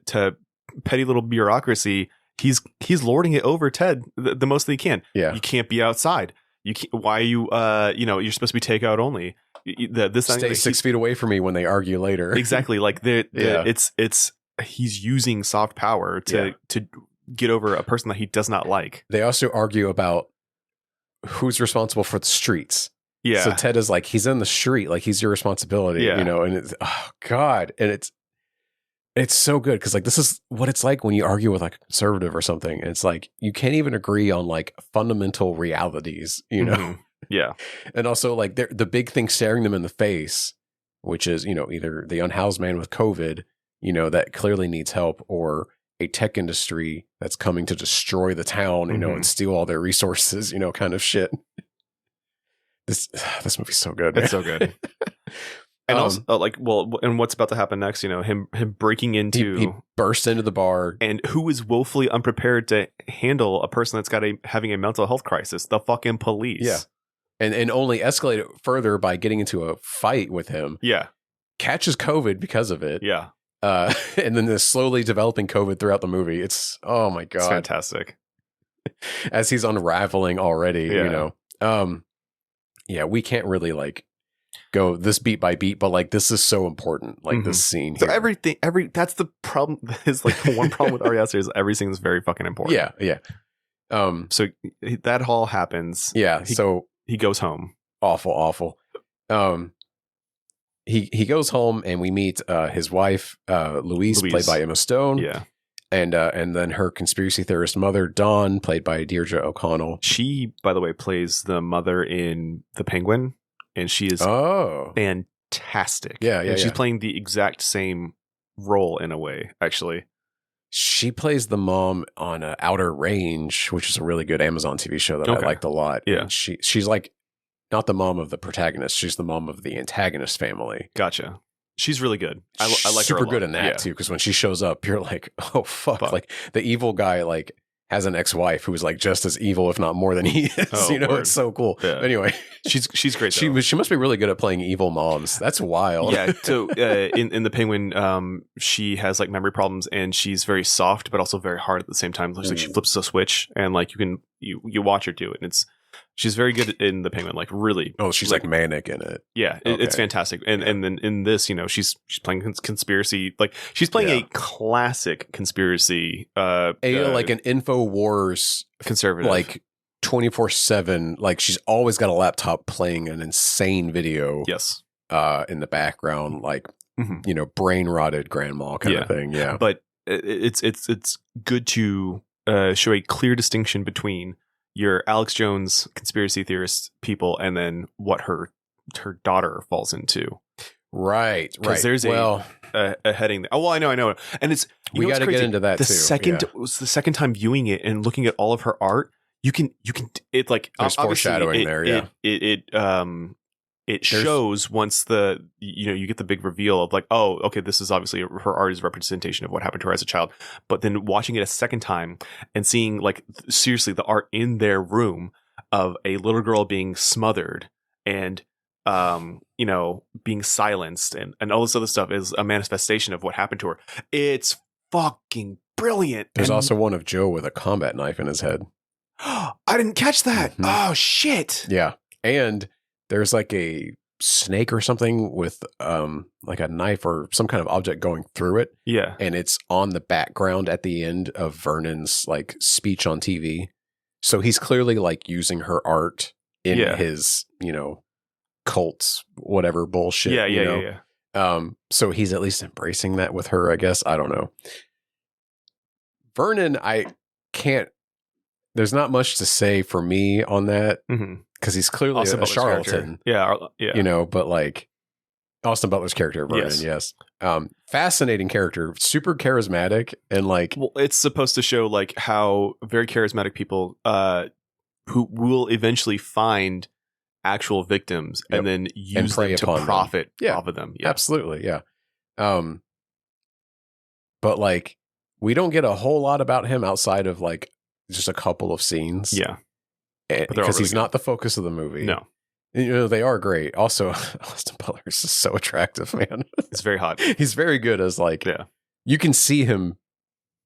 petty little bureaucracy, he's lording it over Ted the most that he can. Yeah. You can't be outside. You can't, why are you you're supposed to be takeout only. Stay 6 feet away from me when they argue later. Exactly. Like it's he's using soft power to get over a person that he does not like. They also argue about who's responsible for the streets. Yeah. So Ted is like, he's in the street, like he's your responsibility, you know, and it's, oh God. And it's so good because like this is what it's like when you argue with like a conservative or something. It's like you can't even agree on like fundamental realities, you know? Yeah. And also like the big thing staring them in the face, which is, you know, either the unhoused man with COVID, you know, that clearly needs help, or a tech industry that's coming to destroy the town, you know, and steal all their resources, you know, kind of shit. This movie's so good. It's so good. And also, and what's about to happen next? You know, him breaking into he burst into the bar, and who is woefully unprepared to handle a person that's having a mental health crisis? The fucking police. Yeah, and only escalate it further by getting into a fight with him. Yeah, catches COVID because of it. Yeah, and then this slowly developing COVID throughout the movie. It's oh my God, it's fantastic. As he's unraveling already, you know. Yeah, we can't really like go this beat by beat, but like this is so important, like this scene so here. That's the problem. Is like the one problem with Ari Aster is everything is very fucking important. Yeah so that all happens. So he goes home. Awful. he goes home and we meet his wife, Louise, played by Emma Stone. Yeah. And then her conspiracy theorist mother, Dawn, played by Deirdre O'Connell. She, by the way, plays the mother in The Penguin, and she is fantastic. Yeah, and she's playing the exact same role in a way, actually. She plays the mom on Outer Range, which is a really good Amazon TV show that I liked a lot. Yeah. And she's like not the mom of the protagonist. She's the mom of the antagonist family. Gotcha. She's really good. I like her super good in that too, because when she shows up, you're like, oh fuck. Like the evil guy like has an ex-wife who's like just as evil, if not more than he is. Word. It's so cool. Yeah. Anyway, she's great. She must be really good at playing evil moms. That's wild. Yeah. So in The Penguin, she has like memory problems, and she's very soft, but also very hard at the same time. It's like she flips a switch, and like you watch her do it, and she's very good in The Penguin, like really. Oh, she's like manic in it. Yeah, it's fantastic. And then in this, she's playing conspiracy, like she's playing a classic conspiracy, like an InfoWars conservative, like 24/7. Like she's always got a laptop playing an insane video. Yes, in the background, like brain rotted grandma kind of thing. Yeah, but it's good to show a clear distinction between your Alex Jones conspiracy theorist people and then what her daughter falls into. Right. Because there's a heading there. Oh, well, I know. And it's, we got to get into that the too. It was the second time viewing it and looking at all of her art, you can, it like, there's foreshadowing there. It shows once you get the big reveal of like, oh, okay, this is obviously her art is a representation of what happened to her as a child. But then watching it a second time and seeing like seriously the art in their room of a little girl being smothered and being silenced and all this other stuff is a manifestation of what happened to her. It's fucking brilliant. There's also one of Joe with a combat knife in his head. I didn't catch that. Mm-hmm. Oh shit. Yeah. And there's like a snake or something with like a knife or some kind of object going through it. Yeah. And it's on the background at the end of Vernon's like speech on TV. So he's clearly like using her art in his, cult, whatever bullshit. Yeah. So he's at least embracing that with her, I guess. I don't know. Vernon, there's not much to say for me on that. Mm-hmm. Because he's clearly Austin a Butler's charlatan. Character. Yeah. But like Austin Butler's character, Vernon, yes. Fascinating character, super charismatic, and like... Well, it's supposed to show like how very charismatic people who will evenally find actual victims and then use them to profit off of them. Yeah. Absolutely, yeah. But like, we don't get a whole lot about him outside of like just a couple of scenes. Yeah. Because he's not the focus of the movie. No. They are great. Also, Austin Butler is just so attractive, man. It's very hot. He's very good as like, you can see him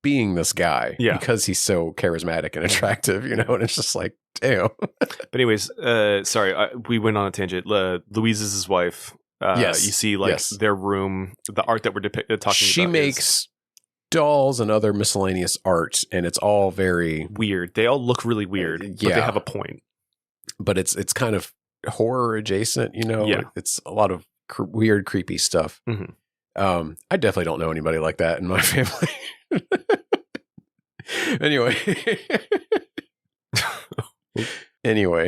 being this guy because he's so charismatic and attractive, and it's just like, damn. But anyways, sorry, we went on a tangent. Louise is his wife. You see like their room, the art that we're talking about. She makes dolls and other miscellaneous art, and it's all very weird. They all look really weird, but they have a point. But it's kind of horror adjacent, It's a lot of weird, creepy stuff. Mm-hmm. I definitely don't know anybody like that in my family. Anyway.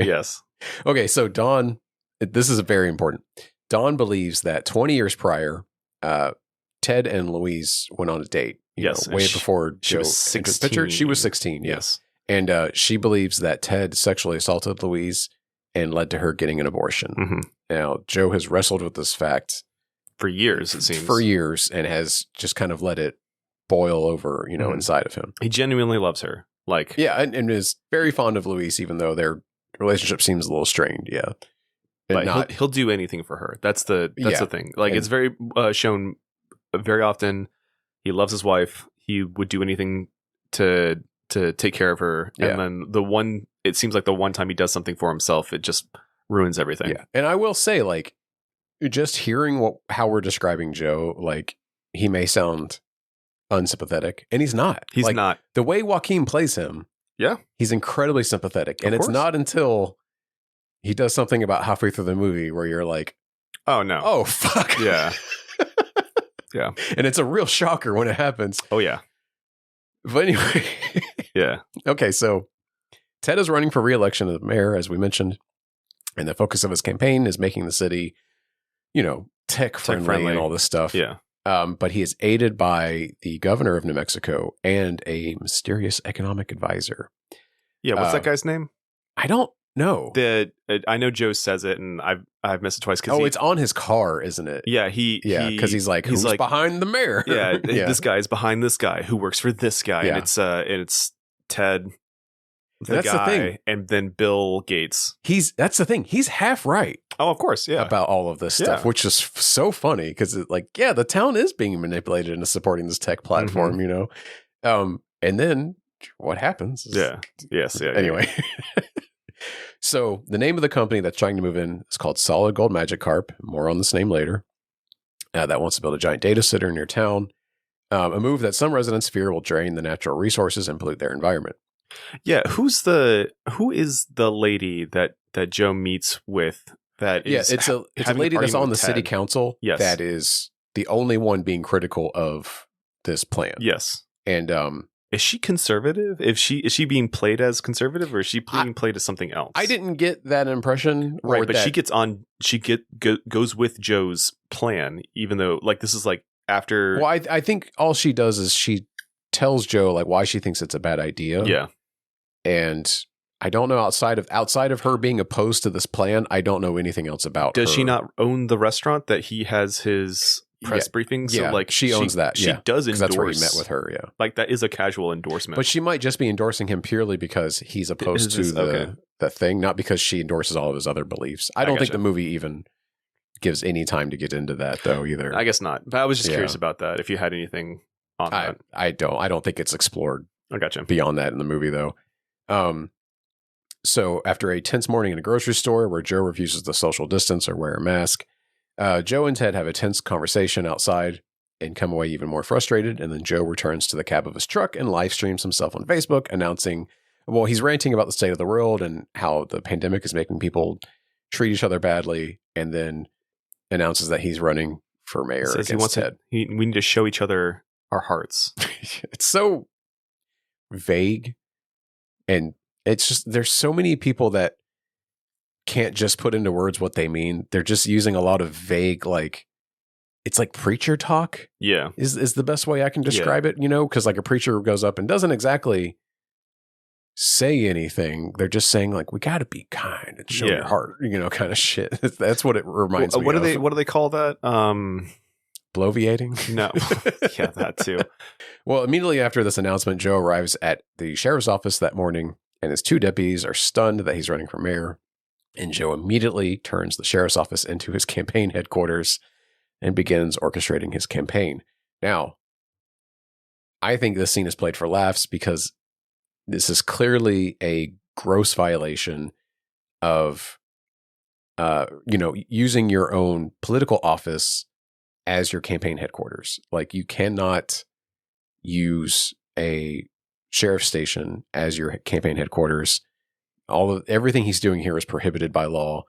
Yes. Okay, so Dawn, this is very important. Dawn believes that 20 years prior, Ted and Louise went on a date. Way before she was 16. She was 16, yes. And she believes that Ted sexually assaulted Louise and led to her getting an abortion. Mm-hmm. Now, Joe has wrestled with this fact for years, it seems. For years, and has just kind of let it boil over, inside of him. He genuinely loves her. Like, and is very fond of Louise, even though their relationship seems a little strained. Yeah. But he'll do anything for her. That's the thing. Like, it's very shown very often. He loves his wife. He would do anything to take care of her. And then it seems like the one time he does something for himself, it just ruins everything. Yeah. And I will say, like, just hearing how we're describing Joe, like, he may sound unsympathetic, and he's not. He's like, not. The way Joaquin plays him, he's incredibly sympathetic. And it's not until he does something about halfway through the movie where you're like, Oh no. Oh, fuck. Yeah. Yeah. And it's a real shocker when it happens. Oh yeah. But anyway. Yeah. Okay, so Ted is running for re-election as mayor, as we mentioned, and the focus of his campaign is making the city, tech friendly and all this stuff. Yeah. But he is aided by the governor of New Mexico and a mysterious economic advisor. Yeah. What's that guy's name? I don't know. I know Joe says it, and I've missed it twice. It's on his car, isn't it? Yeah. Because he's like, who's behind the mayor? Yeah. This guy is behind this guy who works for this guy, Yeah. and it's Ted. That's the thing. And then Bill Gates. That's the thing. He's half right Oh, of course, yeah. about all of this stuff, Yeah. which is so funny because the town is being manipulated into supporting this tech platform, Mm-hmm. And then what happens? Yeah. Yes. Yeah. Anyway. So the name of the company that's trying to move in is called SolidGoldMagikarp. More on this name later. That wants to build a giant data center near town. A move that some residents fear will drain the natural resources and pollute their environment. Yeah. Who is the lady that Joe meets with? That is it's a having lady an that's argument on the with city Ted. council. Yes. That is the only one being critical of this plan. Yes. And Is she conservative? Is she being played as conservative, or is she being played as something else? I didn't get that impression. Right, but she gets on. Goes with Joe's plan, even though this is after. Well, I think all she does is she tells Joe why she thinks it's a bad idea. Yeah, and I don't know outside of her being opposed to this plan. I don't know anything else about. Does her. she not own the restaurant that he has his press briefings? Yeah, So she owns that. She Yeah, does endorse. That's where he met with her. Yeah, that is a casual endorsement. but she might just be endorsing him purely because he's opposed to the thing, not because she endorses all of his other beliefs. I don't think the movie even gives any time to get into that though either. I guess not. But I was just curious about that. If you had anything on that, I don't think it's explored. I gotcha. Beyond that in the movie though. So after a tense morning in a grocery store where Joe refuses to social distance or wear a mask, Joe and Ted have a tense conversation outside and come away even more frustrated. And then Joe returns to the cab of his truck and live streams himself on Facebook announcing, he's ranting about the state of the world and how the pandemic is making people treat each other badly. And then announces that he's running for mayor against Ted. We need to show each other our hearts. It's so vague. And it's just, there's so many people that can't just put into words what they mean. They're just using a lot of vague, it's like preacher talk. Yeah. Is the best way I can describe it, because a preacher goes up and doesn't exactly say anything. They're just saying we got to be kind and show your heart, kind of shit. That's what it reminds me of. What do they call that? Bloviating? No. Yeah, that too. Well, immediately after this announcement, Joe arrives at the sheriff's office that morning and his two deputies are stunned that he's running for mayor. And Joe immediately turns the sheriff's office into his campaign headquarters and begins orchestrating his campaign. Now, I think this scene is played for laughs because this is clearly a gross violation of, using your own political office as your campaign headquarters. You cannot use a sheriff's station as your campaign headquarters. Everything he's doing here is prohibited by law.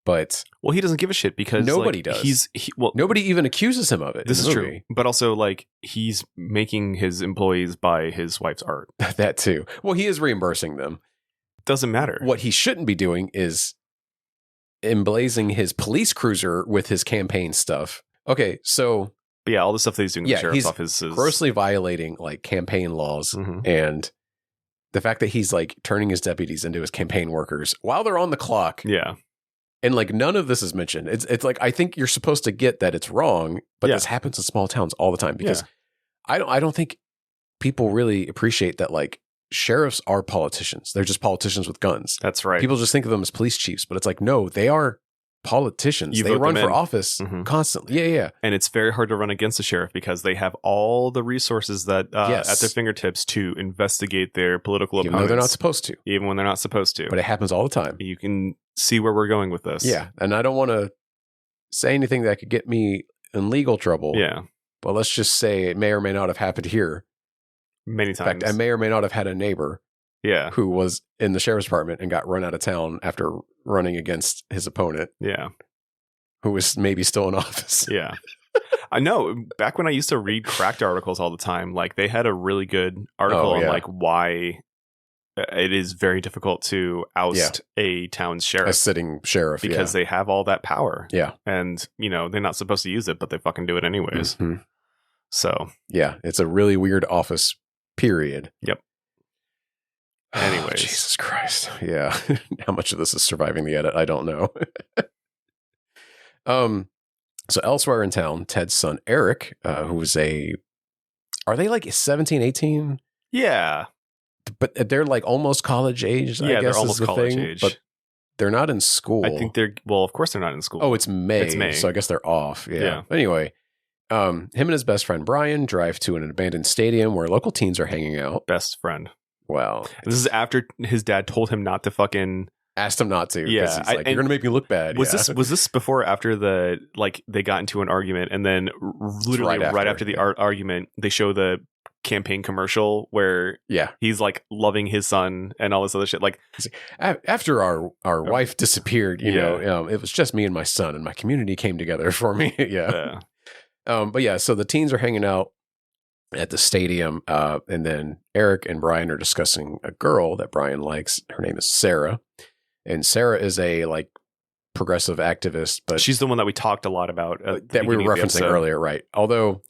But he doesn't give a shit because nobody does. Nobody even accuses him of it. This is true, but also he's making his employees buy his wife's art. That too. Well, he is reimbursing them. Doesn't matter. What he shouldn't be doing is emblazing his police cruiser with his campaign stuff. Okay, so but all the stuff that he's doing in the sheriff's office is grossly violating campaign laws, and the fact that he's turning his deputies into his campaign workers while they're on the clock. Yeah. And none of this is mentioned. It's I think you're supposed to get that it's wrong, but this happens in small towns all the time because I don't think people really appreciate that sheriffs are politicians. They're just politicians with guns. That's right. People just think of them as police chiefs, but it's no, they are politicians. They run for office constantly. Yeah. And it's very hard to run against the sheriff because they have all the resources that at their fingertips to investigate their political opponents. Even though they're not supposed to. Even when they're not supposed to. But it happens all the time. You can see where we're going with this. Yeah. And I don't want to say anything that could get me in legal trouble. Yeah. But let's just say it may or may not have happened here. Many times. In fact, I may or may not have had a neighbor who was in the sheriff's department and got run out of town after running against his opponent. Yeah. who is maybe still in office. Yeah. I know. Back when I used to read Cracked articles all the time, like they had a really good article on like why it is very difficult to oust a town's sheriff. A sitting sheriff. Because they have all that power. Yeah. And, you know, they're not supposed to use it, but they fucking do it anyways. Mm-hmm. So. Yeah. It's a really weird office period. Yep. Anyways. Oh, Jesus Christ. Yeah. How much of this is surviving the edit? I don't know. So elsewhere in town, Ted's son, Eric, who was are they like 17, 18? Yeah. But they're like almost college age, I guess, they're almost is the college thing. age. But they're not in school. I think of course they're not in school. Oh, it's May. It's May. So I guess they're off. Yeah. Anyway, him and his best friend, Brian, drive to an abandoned stadium where local teens are hanging out. Best friend. Wow. This is after his dad told him not to fucking... Asked him not to. Yeah. He's like, you're going to make me look bad. Was this before or after they got into an argument, and then literally right after the argument, they show the campaign commercial where he's like loving his son and all this other shit. Like after our wife disappeared, you know, it was just me and my son, and my community came together for me. But yeah, so the teens are hanging out at the stadium, and then Eric and Brian are discussing a girl that Brian likes. Her name is Sarah. And Sarah is a like progressive activist, but she's the one that we talked a lot about that we were referencing earlier, right? Although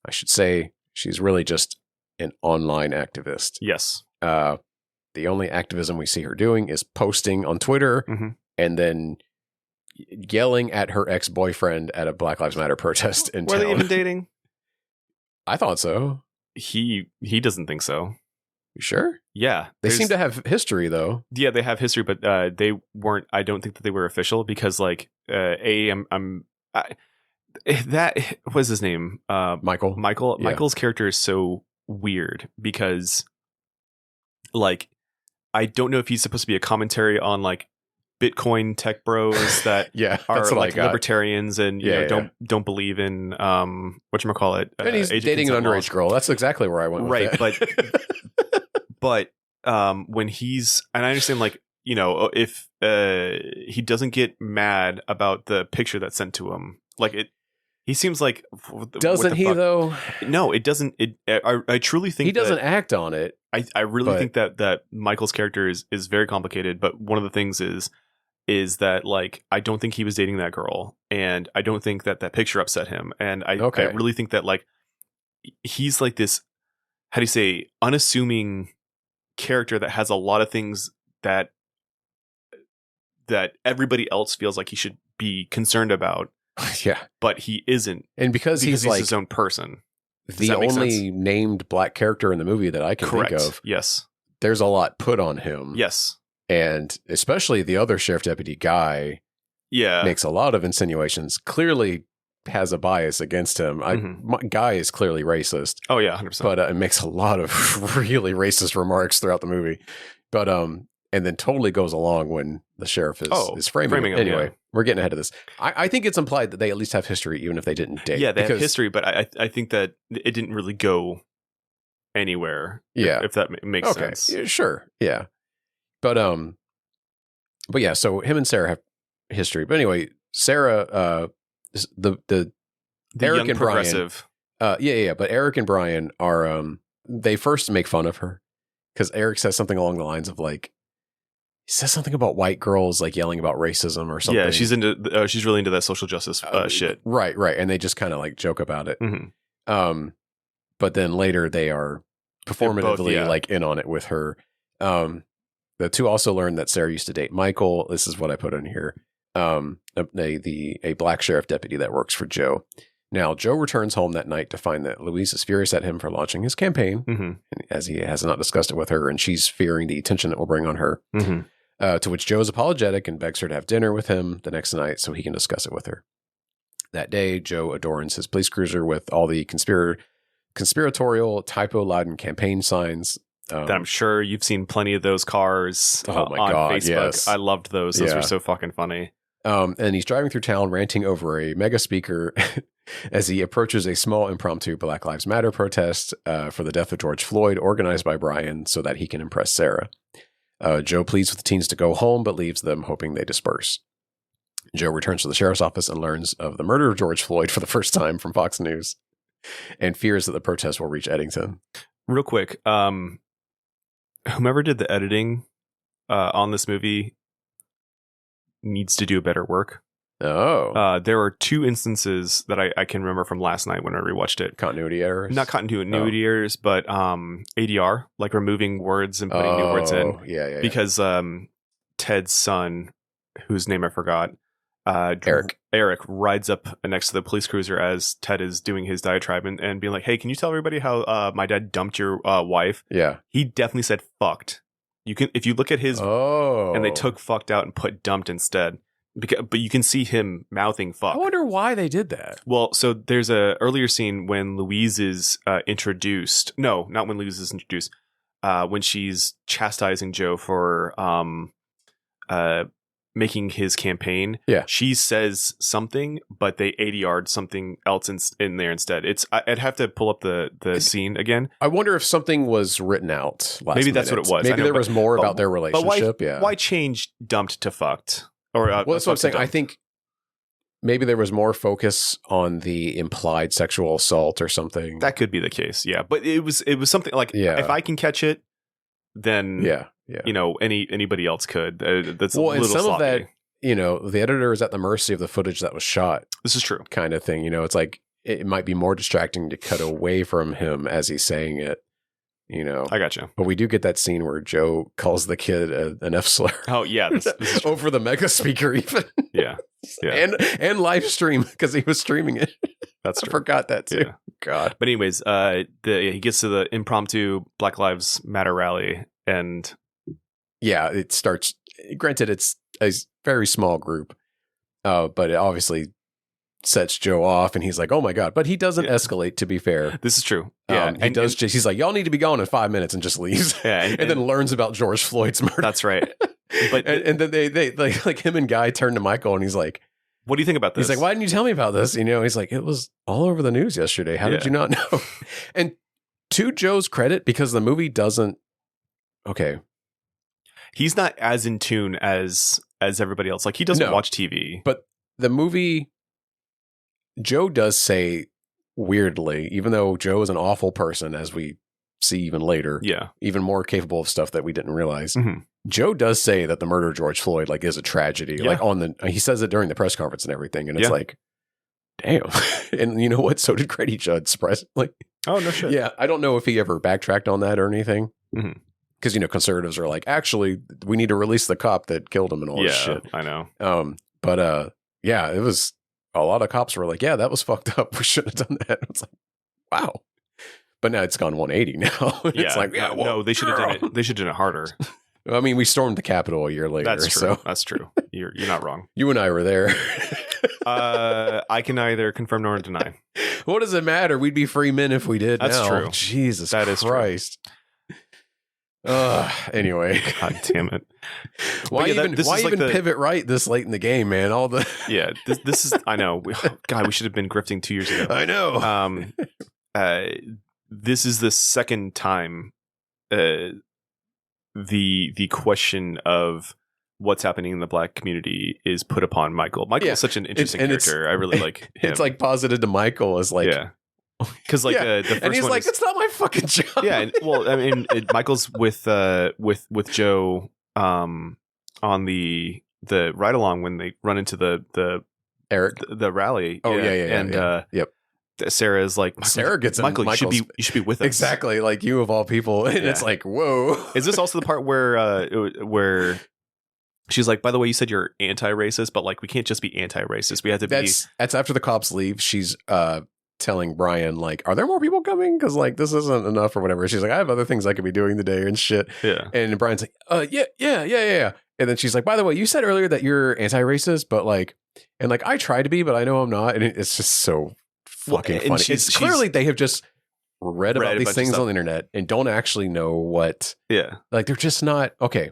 I should say she's really just an online activist. Yes. The only activism we see her doing is posting on Twitter and then yelling at her ex-boyfriend at a Black Lives Matter protest in town. Were they even dating? I thought so. He doesn't think so. You sure? Yeah. They seem to have history, though. Yeah, they have history, but they weren't. I don't think that they were official because, like, that what's his name? Michael. Yeah. Michael's character is so weird because, like, I don't know if he's supposed to be a commentary on like Bitcoin tech bros that are like libertarians and you know don't believe in whatchamacallit. And he's dating an underage girl. That's exactly where I went with it. But when he's, and I understand, like, you know, if he doesn't get mad about the picture that's sent to him, like he seems like doesn't he though? No, it doesn't. I truly think he doesn't act on it. I really think that Michael's character is very complicated. But one of the things is that, like, I don't think he was dating that girl, and I don't think that picture upset him, and I really think that, like, he's like this, how do you say, unassuming character that has a lot of things that everybody else feels like he should be concerned about. Yeah, but he isn't, and because he's like his own person. The only named black character in the movie that I can think of. Yes, there's a lot put on him. Yes, and especially the other sheriff deputy Guy. Yeah, makes a lot of insinuations. Clearly has a bias against him. Guy is clearly racist. Oh yeah, 100%. But it makes a lot of really racist remarks throughout the movie. But and then totally goes along when the sheriff is framing him. Anyway, we're getting ahead of this. I think it's implied that they at least have history, even if they didn't date. Yeah, they have history, but I think that it didn't really go anywhere. Yeah, if that makes sense. Yeah, sure. Yeah, but yeah. So him and Sarah have history. But anyway, Sarah, the Eric young and progressive. Brian, yeah. But Eric and Brian are they first make fun of her because Eric says something along the lines of like. He says something about white girls like yelling about racism or something. Yeah, she's really into that social justice shit. Right. And they just kind of like joke about it. Mm-hmm. But then later they are performatively like in on it with her. The two also learn that Sarah used to date Michael. This is what I put in here. A black sheriff deputy that works for Joe. Now, Joe returns home that night to find that Louise is furious at him for launching his campaign, as he has not discussed it with her, and she's fearing the attention it will bring on her. To which Joe is apologetic and begs her to have dinner with him the next night so he can discuss it with her. That day, Joe adorns his police cruiser with all the conspiratorial, typo-laden campaign signs. That I'm sure you've seen plenty of those cars on Facebook. Yes. I loved those. Those were so fucking funny. And he's driving through town ranting over a mega speaker as he approaches a small impromptu Black Lives Matter protest for the death of George Floyd organized by Brian so that he can impress Sarah. Joe pleads with the teens to go home, but leaves them hoping they disperse. Joe returns to the sheriff's office and learns of the murder of George Floyd for the first time from Fox News and fears that the protests will reach Eddington. Real quick, whomever did the editing on this movie needs to do better work. Oh. There are 2 instances that I can remember from last night when I rewatched it. Continuity errors? Not continuity errors, but ADR, like removing words and putting new words in. Yeah. Because Ted's son, whose name I forgot, Eric rides up next to the police cruiser as Ted is doing his diatribe and being like, hey, can you tell everybody how my dad dumped your wife? Yeah. He definitely said fucked. You can, if you look at his, and they took fucked out and put dumped instead. But you can see him mouthing fuck. I wonder why they did that. Well, so there's a earlier scene when Louise is introduced. No, not when Louise is introduced. When she's chastising Joe for making his campaign. Yeah. She says something, but they ADR'd something else in there instead. I'd have to pull up the scene again. I wonder if something was written out last Maybe that's minute. what it was. Maybe there was more about their relationship. But why change dumped to fucked? Or well, that's what I'm saying. I think maybe there was more focus on the implied sexual assault or something. That could be the case, yeah. But it was something like, if I can catch it, then you know, anybody else could. That's a little and some sloppy. of that, you know, the editor is at the mercy of the footage that was shot. This is true, kind of thing. You know, it's like it might be more distracting to cut away from him as he's saying it. You know, I got you. But we do get that scene where Joe calls the kid an F slur. Oh yeah, this is over the mega speaker even. Yeah. and live stream because he was streaming it. That's true. I forgot that too. Yeah. God. But anyways, he gets to the impromptu Black Lives Matter rally, and it starts. Granted, it's a very small group, but it obviously sets Joe off, and he's like, "Oh my god!" But he doesn't escalate. To be fair, this is true. Yeah, he does. He's like, "Y'all need to be gone in 5 minutes," and just leaves. Yeah, and then learns about George Floyd's murder. That's right. But and then they like him and Guy turn to Michael, and he's like, "What do you think about this?" He's like, "Why didn't you tell me about this?" You know, he's like, "It was all over the news yesterday. How did you not know?" And to Joe's credit, because the movie doesn't. Okay, he's not as in tune as everybody else. Like he doesn't watch TV, but the movie. Joe does say weirdly, even though Joe is an awful person, as we see even later, even more capable of stuff that we didn't realize. Mm-hmm. Joe does say that the murder of George Floyd like is a tragedy. Yeah. Like he says it during the press conference and everything, and it's like, damn. And you know what? So did Grady Judd, surprisingly. Oh no shit. Yeah, I don't know if he ever backtracked on that or anything. Mm-hmm. Because, you know, conservatives are like, actually, we need to release the cop that killed him and all this shit. I know. But it was. A lot of cops were like, yeah, that was fucked up. We shouldn't have done that. It's like, wow. But now it's gone 180 now. It's like, no, they should have done it. They should have done it harder. I mean, we stormed the Capitol a year later. That's true. So. That's true. You're not wrong. You and I were there. I can neither confirm nor deny. What does it matter? We'd be free men if we did. That's true. Jesus that Christ. Anyway, God damn it! Why even pivot right this late in the game, man? All the this is I know. God, we should have been grifting 2 years ago. I know. This is the second time the question of what's happening in the Black community is put upon Michael. Michael is such an interesting character. I really like him. It's like posited to Michael as like because like the first and he's one like, it's not my fucking job. Yeah, and, well, I mean, Michael's with Joe on the ride along when they run into the rally. Oh and Sarah is like, Sarah gets Michael, you should be with us. Exactly, like you of all people, and it's like, whoa. Is this also the part where she's like, by the way, you said you're anti-racist, but like we can't just be anti-racist. We have to be. That's after the cops leave. She's telling Brian, like, are there more people coming? Because like this isn't enough or whatever. She's like, I have other things I could be doing today and shit. Yeah. And Brian's like, yeah. And then she's like, by the way, you said earlier that you're anti-racist, but like, and like I try to be, but I know I'm not. And it's just so fucking funny. It's clearly they have just read about these things on the internet and don't actually know what. Yeah. Like they're just not okay.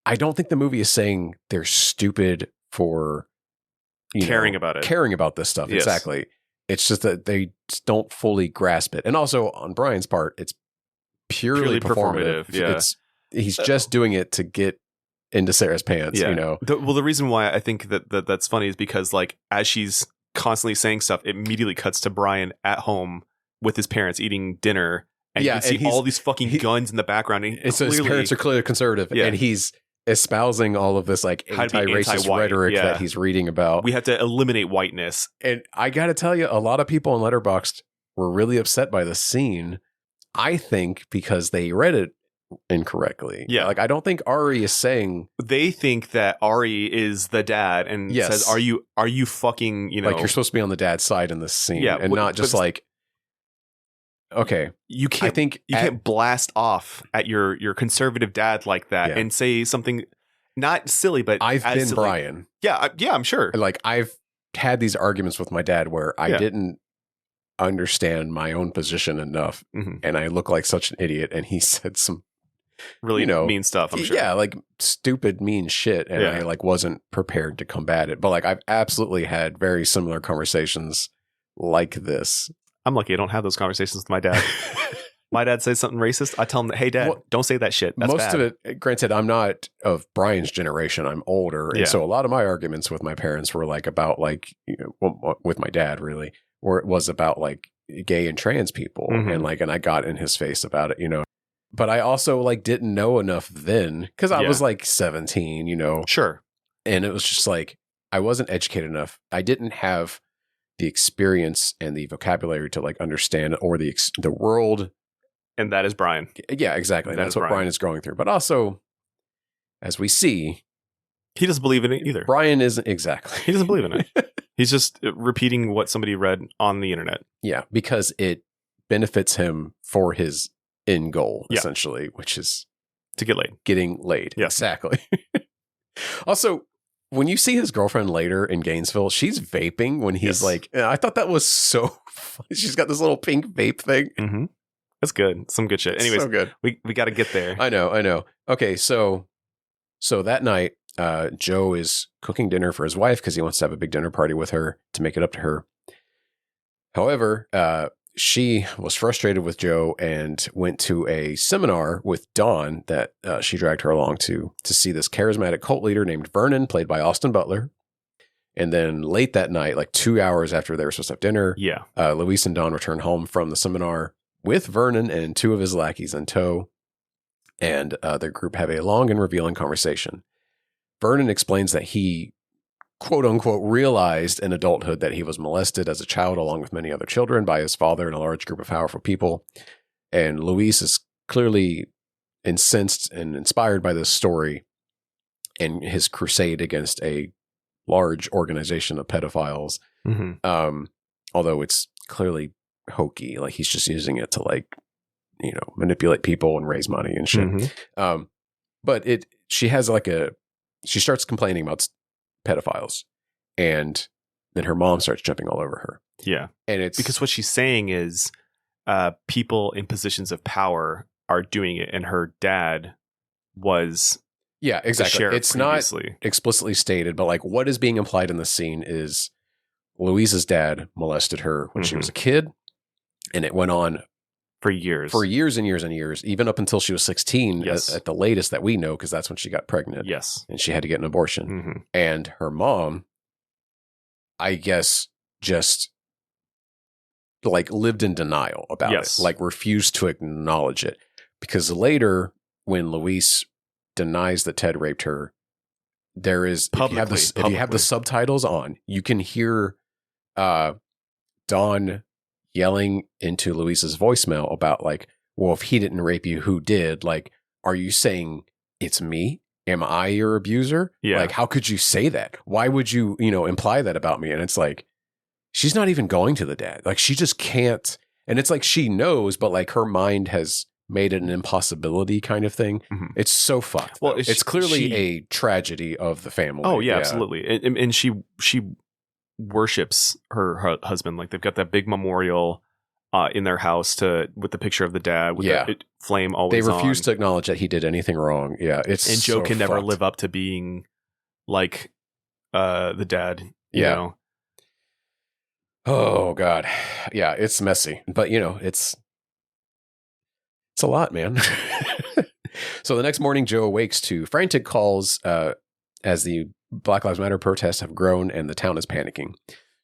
I don't think the movie is saying they're stupid for caring about it, caring about this stuff. Yes. Exactly. It's just that they just don't fully grasp it. And also on Brian's part, it's purely performative. Yeah. He's just doing it to get into Sarah's pants, you know? The reason why I think that's funny is because, like, as she's constantly saying stuff, it immediately cuts to Brian at home with his parents eating dinner. And you can see all these fucking guns in the background. And so his parents are clearly conservative. Yeah. And he's espousing all of this like anti-racist rhetoric that he's reading about. We have to eliminate whiteness. And I got to tell you, a lot of people on Letterboxd were really upset by the scene. I think because they read it incorrectly. Yeah. Like, I don't think Ari is saying... They think that Ari is the dad and says, are you fucking, you know... Like, you're supposed to be on the dad's side in this scene. Yeah, and not just like... Okay. You can't blast off at your conservative dad like that and say something not silly, but I've been silly. Brian. Yeah, I'm sure. Like, I've had these arguments with my dad where I didn't understand my own position enough, and I look like such an idiot, and he said some really mean stuff, I'm sure. Yeah, like stupid, mean shit, and I like wasn't prepared to combat it. But like, I've absolutely had very similar conversations like this. I'm lucky I don't have those conversations with my dad. My dad says something racist, I tell him, hey, Dad, don't say that shit. That's most bad. of it, granted, I'm not of Brian's generation. I'm older. And so a lot of my arguments with my parents were like about like, you know, with my dad really, or it was about like gay and trans people. And like, and I got in his face about it, you know. But I also like didn't know enough then because I was like 17, you know. Sure. And it was just like, I wasn't educated enough. I didn't have the experience and the vocabulary to like understand or the world. And that is Brian. Yeah, exactly. That's what Brian is going through. But also, as we see, he doesn't believe in it either. Brian isn't exactly. He doesn't believe in it. He's just repeating what somebody read on the internet. Yeah, because it benefits him for his end goal, essentially, which is to get laid. Getting laid. Yeah, exactly. Also, when you see his girlfriend later in Gainesville, she's vaping when he's like, I thought that was so funny. She's got this little pink vape thing. Mm-hmm. That's good. Some good shit. Anyways, so good. We got to get there. I know. Okay, so that night, Joe is cooking dinner for his wife because he wants to have a big dinner party with her to make it up to her. However, she was frustrated with Joe and went to a seminar with Dawn that she dragged her along to see this charismatic cult leader named Vernon, played by Austin Butler. And then late that night, like 2 hours after they were supposed to have dinner, Luis and Dawn returned home from the seminar with Vernon and two of his lackeys in tow. And their group have a long and revealing conversation. Vernon explains that he, quote unquote, realized in adulthood that he was molested as a child along with many other children by his father and a large group of powerful people. And Luis is clearly incensed and inspired by this story and his crusade against a large organization of pedophiles. Although it's clearly hokey, like he's just using it to like, you know, manipulate people and raise money and shit. But she starts complaining about pedophiles, and then her mom starts jumping all over her. Yeah. And it's because what she's saying is people in positions of power are doing it, and her dad was exactly. It's previously. Not explicitly stated, but like what is being implied in the scene is Luisa's dad molested her when she was a kid, and it went on for years and years and years, even up until she was 16 at the latest that we know, because that's when she got pregnant. Yes. And she had to get an abortion. And her mom, I guess, just like lived in denial about it, like refused to acknowledge it. Because later, when Luis denies that Ted raped her, there is, if you have the subtitles on, you can hear Dawn yelling into Luisa's voicemail about like, well, if he didn't rape you, who did? Like, are you saying it's me? Am I your abuser? Yeah. Like, how could you say that? Why would you, imply that about me? And it's like, she's not even going to the dad. Like, she just can't. And it's like, she knows, but like her mind has made it an impossibility kind of thing. It's so fucked. Well, it's clearly a tragedy of the family. Oh yeah, absolutely. And she worships her husband. Like they've got that big memorial in their house with the picture of the dad with the flame always on. They refuse to acknowledge that he did anything wrong. Yeah, and Joe can never live up to being like the dad. You know? Oh God, yeah, it's messy, but it's a lot, man. So the next morning, Joe awakes to frantic calls as the Black Lives Matter protests have grown and the town is panicking.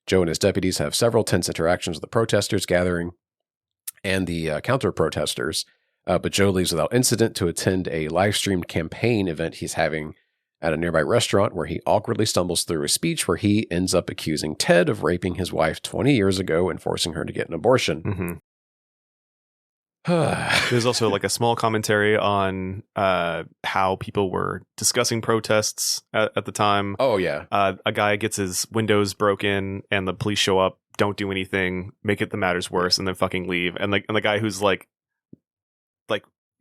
Joe and his deputies have several tense interactions with the protesters gathering and the counter-protesters, but Joe leaves without incident to attend a live-streamed campaign event he's having at a nearby restaurant where he awkwardly stumbles through a speech where he ends up accusing Ted of raping his wife 20 years ago and forcing her to get an abortion. There's also like a small commentary on how people were discussing protests at the time. Oh, yeah. A guy gets his windows broken and the police show up, don't do anything, make it the matters worse, and then fucking leave. And the guy who's like,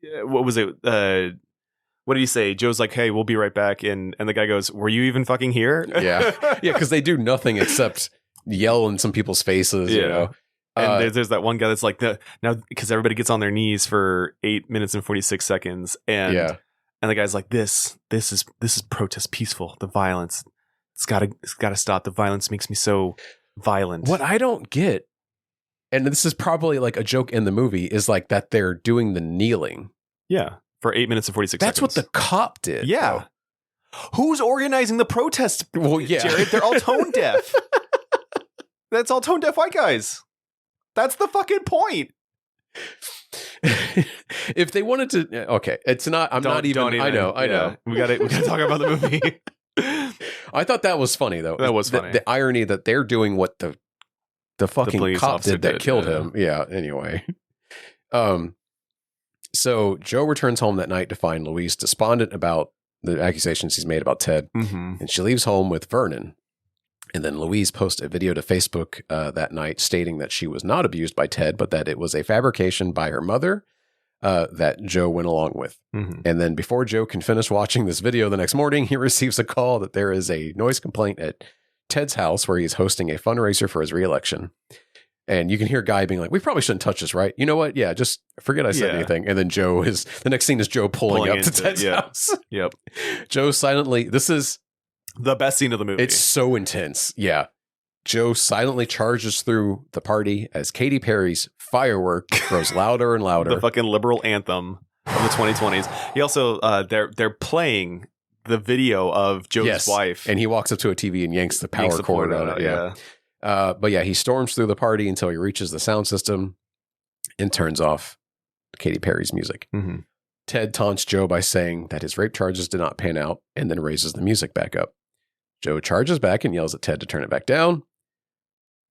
what was it? What did he say? Joe's like, hey, we'll be right back. And the guy goes, were you even fucking here? Yeah. Yeah, because they do nothing except yell in some people's faces, you know. And there's that one guy that's like, now, because everybody gets on their knees for 8 minutes and 46 seconds. And the guy's like, this is protest peaceful. The violence, it's gotta stop. The violence makes me so violent. What I don't get, and this is probably like a joke in the movie, is like that they're doing the kneeling. Yeah. For 8 minutes and 46 That's seconds. That's what the cop did. Yeah. Though. Who's organizing the protest? Well, yeah. Jared, they're all tone deaf. That's all tone deaf white guys. That's the fucking point. If they wanted to, okay, it's not. I know. We gotta talk about the movie. I thought that was funny though. That was funny. The irony that they're doing what the fucking cop did that killed him. Yeah. Anyway, so Joe returns home that night to find Louise despondent about the accusations he's made about Ted, and she leaves home with Vernon. And then Louise posts a video to Facebook that night stating that she was not abused by Ted, but that it was a fabrication by her mother that Joe went along with. And then before Joe can finish watching this video the next morning, he receives a call that there is a noise complaint at Ted's house where he's hosting a fundraiser for his reelection. And you can hear Guy being like, we probably shouldn't touch this, right? You know what? Yeah, just forget I said anything. And then the next scene is Joe pulling up to Ted's house. Yep. Joe silently, this is the best scene of the movie. It's so intense. Yeah. Joe silently charges through the party as Katy Perry's Firework grows louder and louder. The fucking liberal anthem of the 2020s. He also, they're playing the video of Joe's wife. And he walks up to a TV and yanks the power cord on it. Yeah. But yeah, he storms through the party until he reaches the sound system and turns off Katy Perry's music. Ted taunts Joe by saying that his rape charges did not pan out and then raises the music back up. Joe charges back and yells at Ted to turn it back down.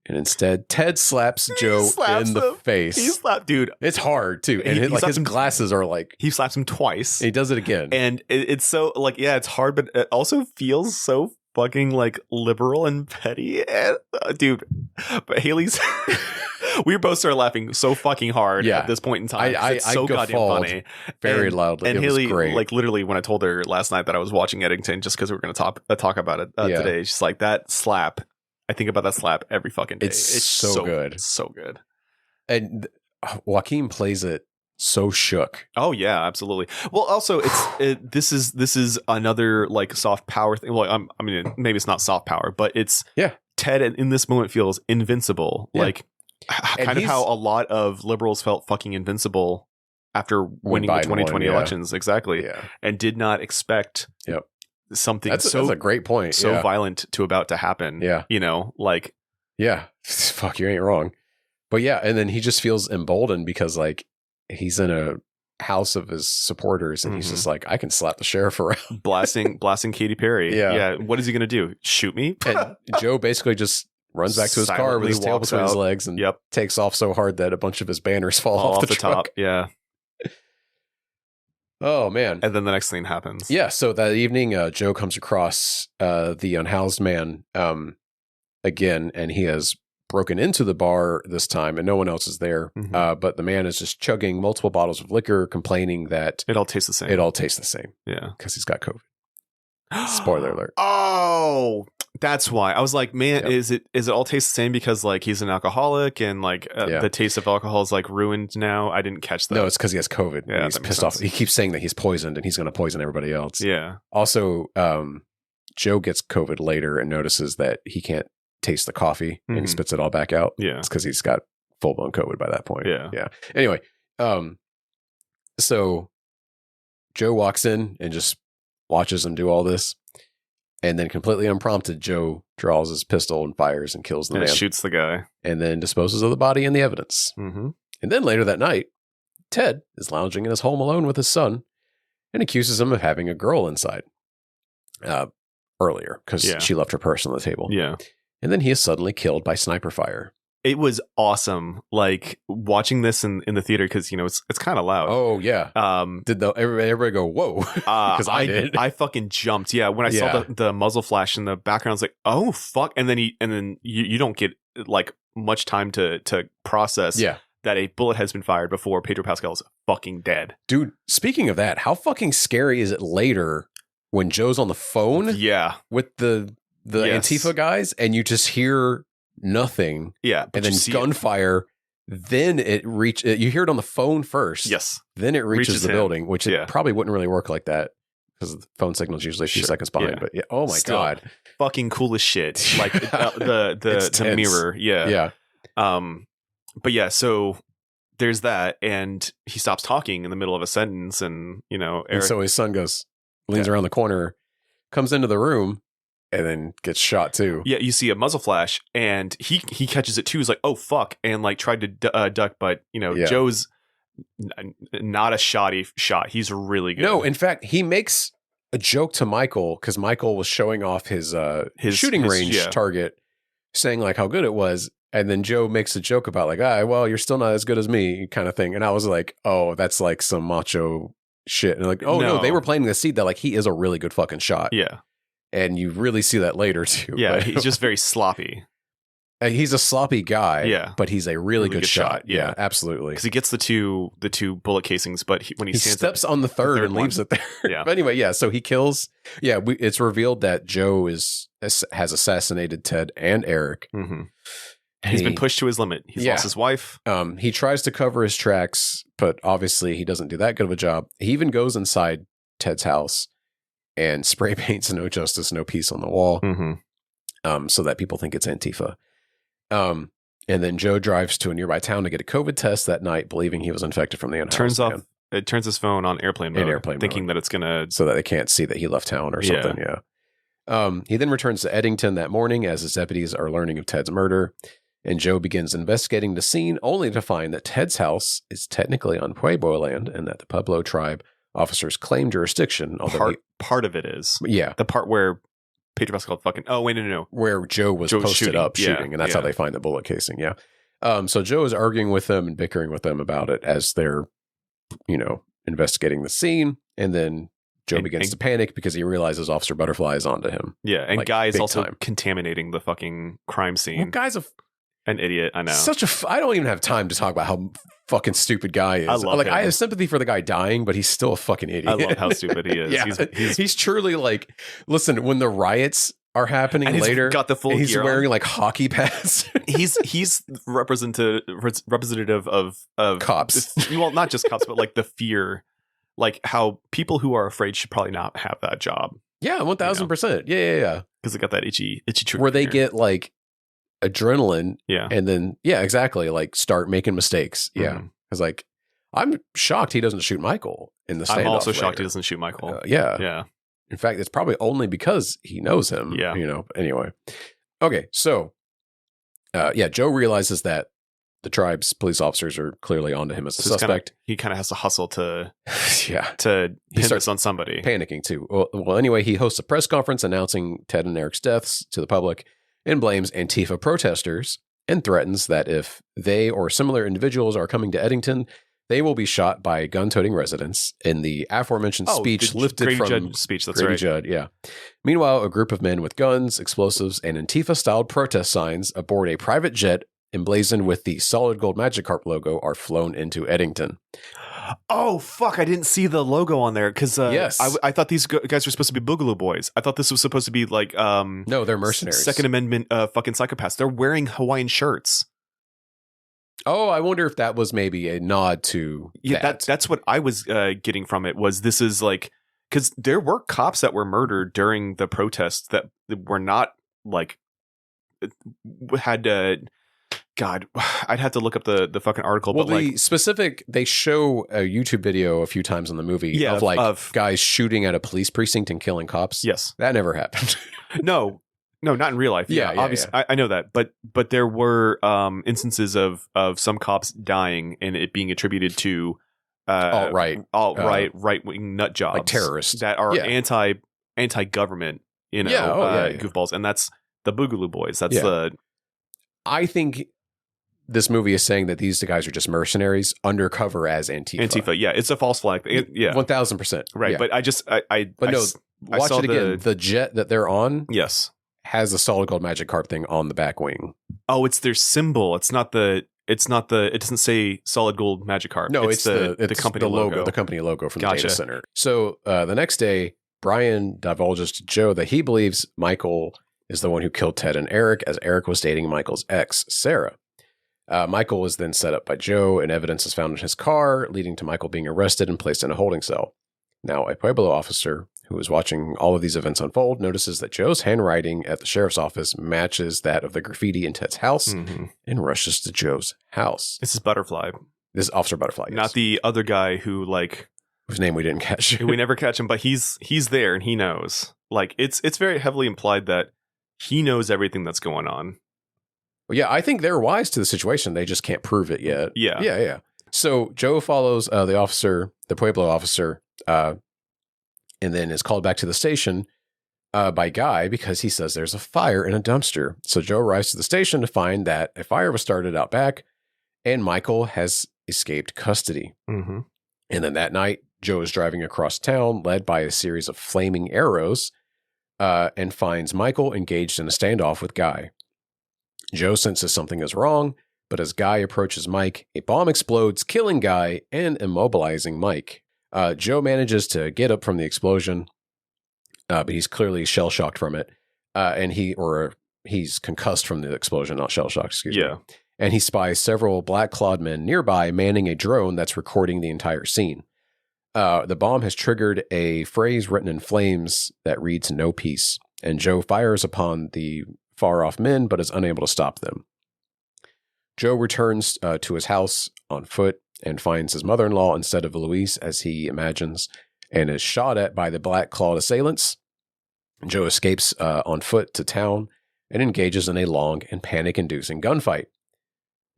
And instead, Ted slaps Joe in the face. He slapped, dude. It's hard too. And his glasses are like. He slaps him twice. He does it again. And it's so like, yeah, it's hard, but it also feels so fucking like liberal and petty. And, dude, but Haley's. We both started laughing so fucking hard at this point in time. It's so goddamn funny. Very loudly. And it Haley, was great. like literally when I told her last night that I was watching Eddington just because we were going to talk about it today, she's like, that slap. I think about that slap every fucking day. It's so good. So good. And Joaquin plays it so shook. Oh yeah, absolutely. Well, also this is another like soft power thing. Well, I mean, maybe it's not soft power, but it's Ted in this moment feels invincible. Yeah. Like kind of how a lot of liberals felt fucking invincible after winning the 2020 elections. Exactly. Yeah. And did not expect something that's a great point. So violent to about to happen. Yeah. You know, like. Yeah. Fuck, you ain't wrong. But yeah. And then he just feels emboldened because like he's in a house of his supporters and he's just like, I can slap the sheriff around. blasting Katy Perry. Yeah. What is he going to do? Shoot me? And Joe basically just runs back to his car with his tail between his legs and takes off so hard that a bunch of his banners fall off the truck. Top. Yeah. Oh, man. And then the next thing happens. Yeah. So that evening, Joe comes across the unhoused man again, and he has broken into the bar this time, and no one else is there. But the man is just chugging multiple bottles of liquor, complaining that it all tastes the same. Yeah. Because he's got COVID. Spoiler alert. Oh, that's why. I was like, man, is it all taste the same because like he's an alcoholic and like the taste of alcohol is like ruined now? I didn't catch that. No, it's because he has COVID. Yeah, he's pissed off. He keeps saying that he's poisoned and he's going to poison everybody else. Yeah. Also, Joe gets COVID later and notices that he can't taste the coffee and he spits it all back out. Yeah. It's because he's got full-blown COVID by that point. Yeah. Yeah. Anyway, so Joe walks in and just watches him do all this. And then completely unprompted, Joe draws his pistol and fires and kills the And man. shoots the guy. And then disposes of the body and the evidence. Mm-hmm. And then later that night, Ted is lounging in his home alone with his son and accuses him of having a girl inside earlier because she left her purse on the table. Yeah. And then he is suddenly killed by sniper fire. It was awesome, like watching this in the theater because it's kind of loud. Oh yeah. Did everybody go whoa? Because I did. I fucking jumped. Yeah, when I saw the muzzle flash in the background, I was like, oh fuck! And then you don't get like much time to process. Yeah. That a bullet has been fired before Pedro Pascal is fucking dead. Dude, speaking of that, how fucking scary is it later when Joe's on the phone? Yeah. With the Antifa guys, and you just hear nothing. Yeah. And then gunfire. Then you hear it on the phone first. Yes. Then it reaches the building, which it probably wouldn't really work like that because the phone signal is usually a few seconds behind. Yeah. But yeah, oh my God. Fucking cool as shit. Like the mirror. Yeah. Yeah. But yeah, so there's that, and he stops talking in the middle of a sentence, and Eric, and so his son leans around the corner, comes into the room, and then gets shot too. Yeah, you see a muzzle flash, and he catches it too. He's like, "Oh fuck!" and like tried to duck, but Joe's not a shoddy shot. He's really good. No, in fact, he makes a joke to Michael because Michael was showing off his shooting range target, saying like how good it was. And then Joe makes a joke about like, well, you're still not as good as me kind of thing. And I was like, oh, that's like some macho shit. And like, oh no, they were planting the seed that like he is a really good fucking shot. Yeah. And you really see that later too. Yeah, but, he's just very sloppy. He's a sloppy guy. Yeah. But he's a really good shot. Yeah, absolutely. Because he gets the two bullet casings, but when he steps on the third and leaves it there. Yeah. But anyway, yeah. So he kills. Yeah, it's revealed that Joe has assassinated Ted and Eric. Mm-hmm. He's been pushed to his limit. He's lost his wife. He tries to cover his tracks, but obviously he doesn't do that good of a job. He even goes inside Ted's house and spray paints "No Justice, No Peace" on the wall, so that people think it's Antifa. And then Joe drives to a nearby town to get a COVID test that night, believing he was infected from the unhoused man. It turns his phone on airplane mode, thinking that it's gonna so that they can't see that he left town or something. Yeah. He then returns to Eddington that morning as his deputies are learning of Ted's murder. And Joe begins investigating the scene, only to find that Ted's house is technically on Pueblo land and that the Pueblo tribe officers claim jurisdiction. Part of it is. Yeah. The part where Pedro Pascal fucking... Oh, wait, no. Where Joe was posted up shooting, and that's how they find the bullet casing, so Joe is arguing with them and bickering with them about it as they're, investigating the scene. And then Joe begins to panic because he realizes Officer Butterfly is onto him. Yeah, and Guy is also contaminating the fucking crime scene. Well, Guy's an idiot, I know. I don't even have time to talk about how fucking stupid Guy is. I love him. I have sympathy for the guy dying, but he's still a fucking idiot. I love how stupid he is. He's truly like, listen, when the riots are happening and later, got the full and he's gear wearing on. like hockey pads. he's representative of cops. Well, not just cops, but like the fear, like how people who are afraid should probably not have that job. Yeah, 1000%. Yeah. Because they got that itchy trigger. Where they get like adrenaline, and then exactly, like start making mistakes. Because like I'm shocked he doesn't shoot Michael in the standoff. I'm also shocked he doesn't shoot Michael. Yeah. In fact, it's probably only because he knows him. Yeah. Anyway. Okay, so Joe realizes that the tribe's police officers are clearly onto him as a suspect. He kind of has to hustle to to hit this on somebody. Panicking too. Well, anyway, he hosts a press conference announcing Ted and Eric's deaths to the public and blames Antifa protesters and threatens that if they or similar individuals are coming to Eddington, they will be shot by gun-toting residents in the aforementioned speech lifted Grady from Judd speech. That's Grady right. Judd, yeah. Meanwhile, a group of men with guns, explosives, and Antifa-styled protest signs aboard a private jet emblazoned with the SolidGoldMagikarp logo are flown into Eddington. Oh, fuck. I didn't see the logo on there because yes. I thought these guys were supposed to be Boogaloo Boys. I thought this was supposed to be like... no, they're mercenaries. Second Amendment fucking psychopaths. They're wearing Hawaiian shirts. Oh, I wonder if that was maybe a nod to that's what I was getting from it was this is like... Because there were cops that were murdered during the protests that were not like... had God, I'd have to look up the fucking article. Well, but like, they show a YouTube video a few times in the movie of guys shooting at a police precinct and killing cops. Yes. That never happened. No, not in real life. Yeah, obviously, yeah. I know that. But there were instances of some cops dying and it being attributed to right-wing nut jobs. Like terrorists. That are anti-government, goofballs. And that's the Boogaloo Boys. That's I think this movie is saying that these guys are just mercenaries undercover as Antifa. Antifa, yeah. It's a false flag. 1,000%. Right, yeah. But watch it again. The jet that they're on has a Solid Gold Magikarp thing on the back wing. Oh, it's their symbol. It doesn't say Solid Gold Magikarp. No, it's the company logo. The company logo from the data center. So the next day, Brian divulges to Joe that he believes Michael is the one who killed Ted and Eric, as Eric was dating Michael's ex, Sarah. Michael was then set up by Joe, and evidence is found in his car, leading to Michael being arrested and placed in a holding cell. Now, a Pueblo officer who is watching all of these events unfold notices that Joe's handwriting at the sheriff's office matches that of the graffiti in Ted's house, and rushes to Joe's house. This is Butterfly. This is Officer Butterfly, yes. Not the other guy whose name we didn't catch. We never catch him, but he's there and he knows. Like, it's very heavily implied that he knows everything that's going on. Well, yeah, I think they're wise to the situation. They just can't prove it yet. Yeah. So Joe follows the Pueblo officer, and then is called back to the station by Guy because he says there's a fire in a dumpster. So Joe arrives to the station to find that a fire was started out back, and Michael has escaped custody. Mm-hmm. And then that night, Joe is driving across town, led by a series of flaming arrows, and finds Michael engaged in a standoff with Guy. Joe senses something is wrong, but as Guy approaches Mike, a bomb explodes, killing Guy and immobilizing Mike. Joe manages to get up from the explosion, but he's clearly shell-shocked from it. And he's concussed from the explosion, not shell-shocked, excuse me. And he spies several black-clawed men nearby manning a drone that's recording the entire scene. The bomb has triggered a phrase written in flames that reads, "No peace." And Joe fires upon the far-off men, but is unable to stop them. Joe returns to his house on foot and finds his mother-in-law instead of Louise, as he imagines, and is shot at by the black-clawed assailants. Joe escapes on foot to town and engages in a long and panic-inducing gunfight,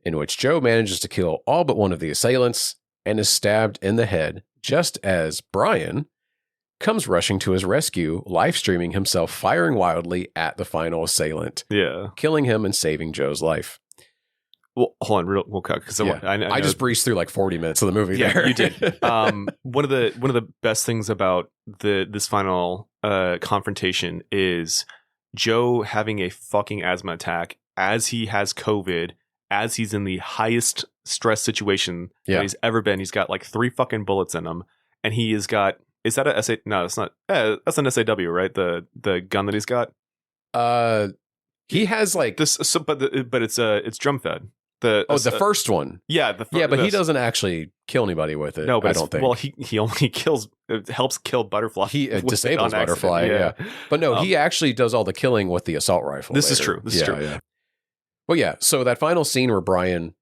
in which Joe manages to kill all but one of the assailants and is stabbed in the head, just as Brian comes rushing to his rescue, live-streaming himself firing wildly at the final assailant, killing him and saving Joe's life. Well, hold on, real quick, because I just breezed through like 40 minutes of the movie. Yeah, there. You did. One of the best things about this final confrontation is Joe having a fucking asthma attack as he has COVID, as he's in the highest stress situation that he's ever been. He's got like 3 fucking bullets in him, and he has got. Is that a SA? No, it's not. That's an SAW, right? The gun that he's got. He has like this, but it's drum fed. The first one. Yeah, but he doesn't actually kill anybody with it. No, but I don't think. Well, he only helps kill Butterfly. He disables Butterfly. Yeah. But no, he actually does all the killing with the assault rifle. This is true. This is true. Yeah. Well, yeah. So that final scene where Brian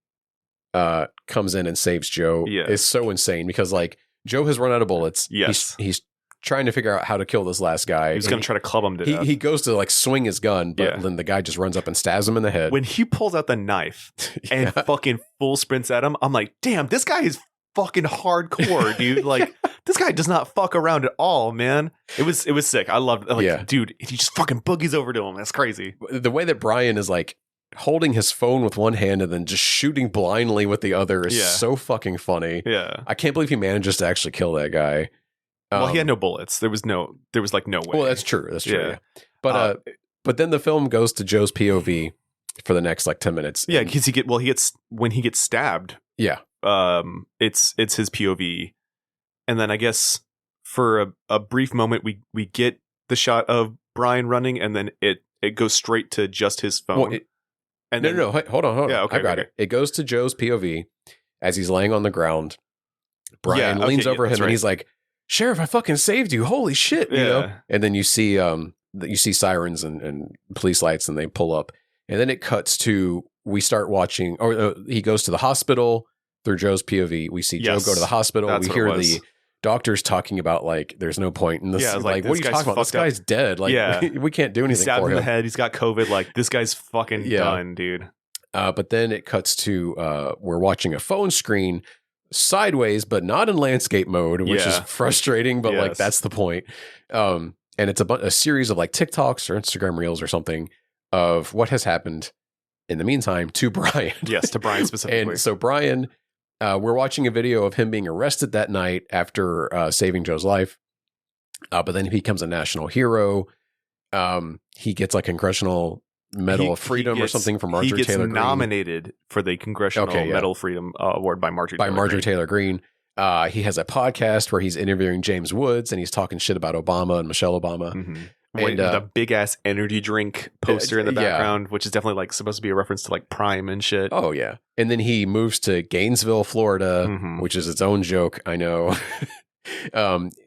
comes in and saves Joe is so insane because like Joe has run out of bullets. Yes, he's trying to figure out how to kill this last guy. He's going to try to club him to death. He goes to like swing his gun, but then the guy just runs up and stabs him in the head. When he pulls out the knife and fucking full sprints at him, I'm like, damn, this guy is fucking hardcore, dude. Like, this guy does not fuck around at all, man. It was sick. I loved it. Like, dude, he just fucking boogies over to him. That's crazy. The way that Brian is like holding his phone with one hand and then just shooting blindly with the other is so fucking funny. Yeah. I can't believe he manages to actually kill that guy. Well, he had no bullets. There was like no way. Well, that's true. That's true. Yeah. But then the film goes to Joe's POV for the next like 10 minutes. Yeah, because when he gets stabbed. Yeah. It's his POV, and then I guess for a brief moment we get the shot of Brian running, and then it goes straight to just his phone. Well, no, hold on. Yeah, okay, I got it. It goes to Joe's POV as he's laying on the ground. Brian leans over him and he's like, "Sheriff, I fucking saved you! Holy shit!" You know. And then you see sirens and police lights, and they pull up, and then it cuts to we start watching, or he goes to the hospital through Joe's POV. We see Yes. Joe go to the hospital. That's We what hear it was. the doctors talking about like, there's no point in this. Yeah, like, this what are you guy's talking about? This fucked up. guy's dead. Like, Yeah. we can't do He's anything stabbed for in the him. head. He's got COVID. Like, this guy's fucking Yeah. done, dude. But then it cuts to we're watching a phone screen sideways, but not in landscape mode, which is Yeah. frustrating. But like Yes. that's the point. And it's a series of like TikToks or Instagram Reels or something of what has happened in the meantime to Brian. Yes, to Brian specifically. And so Brian, we're watching a video of him being arrested that night after saving Joe's life. But then he becomes a national hero. He gets like Congressional Medal of Freedom or something from Marjorie Taylor Greene. He gets nominated for the Congressional Medal of Freedom Award by Marjorie Taylor Greene. He has a podcast where he's interviewing James Woods and he's talking shit about Obama and Michelle Obama. Mm-hmm. And the big ass energy drink poster in the background, which is definitely like supposed to be a reference to like Prime and shit. Oh yeah. And then he moves to Gainesville, Florida, Mhm. which is its own joke. I know.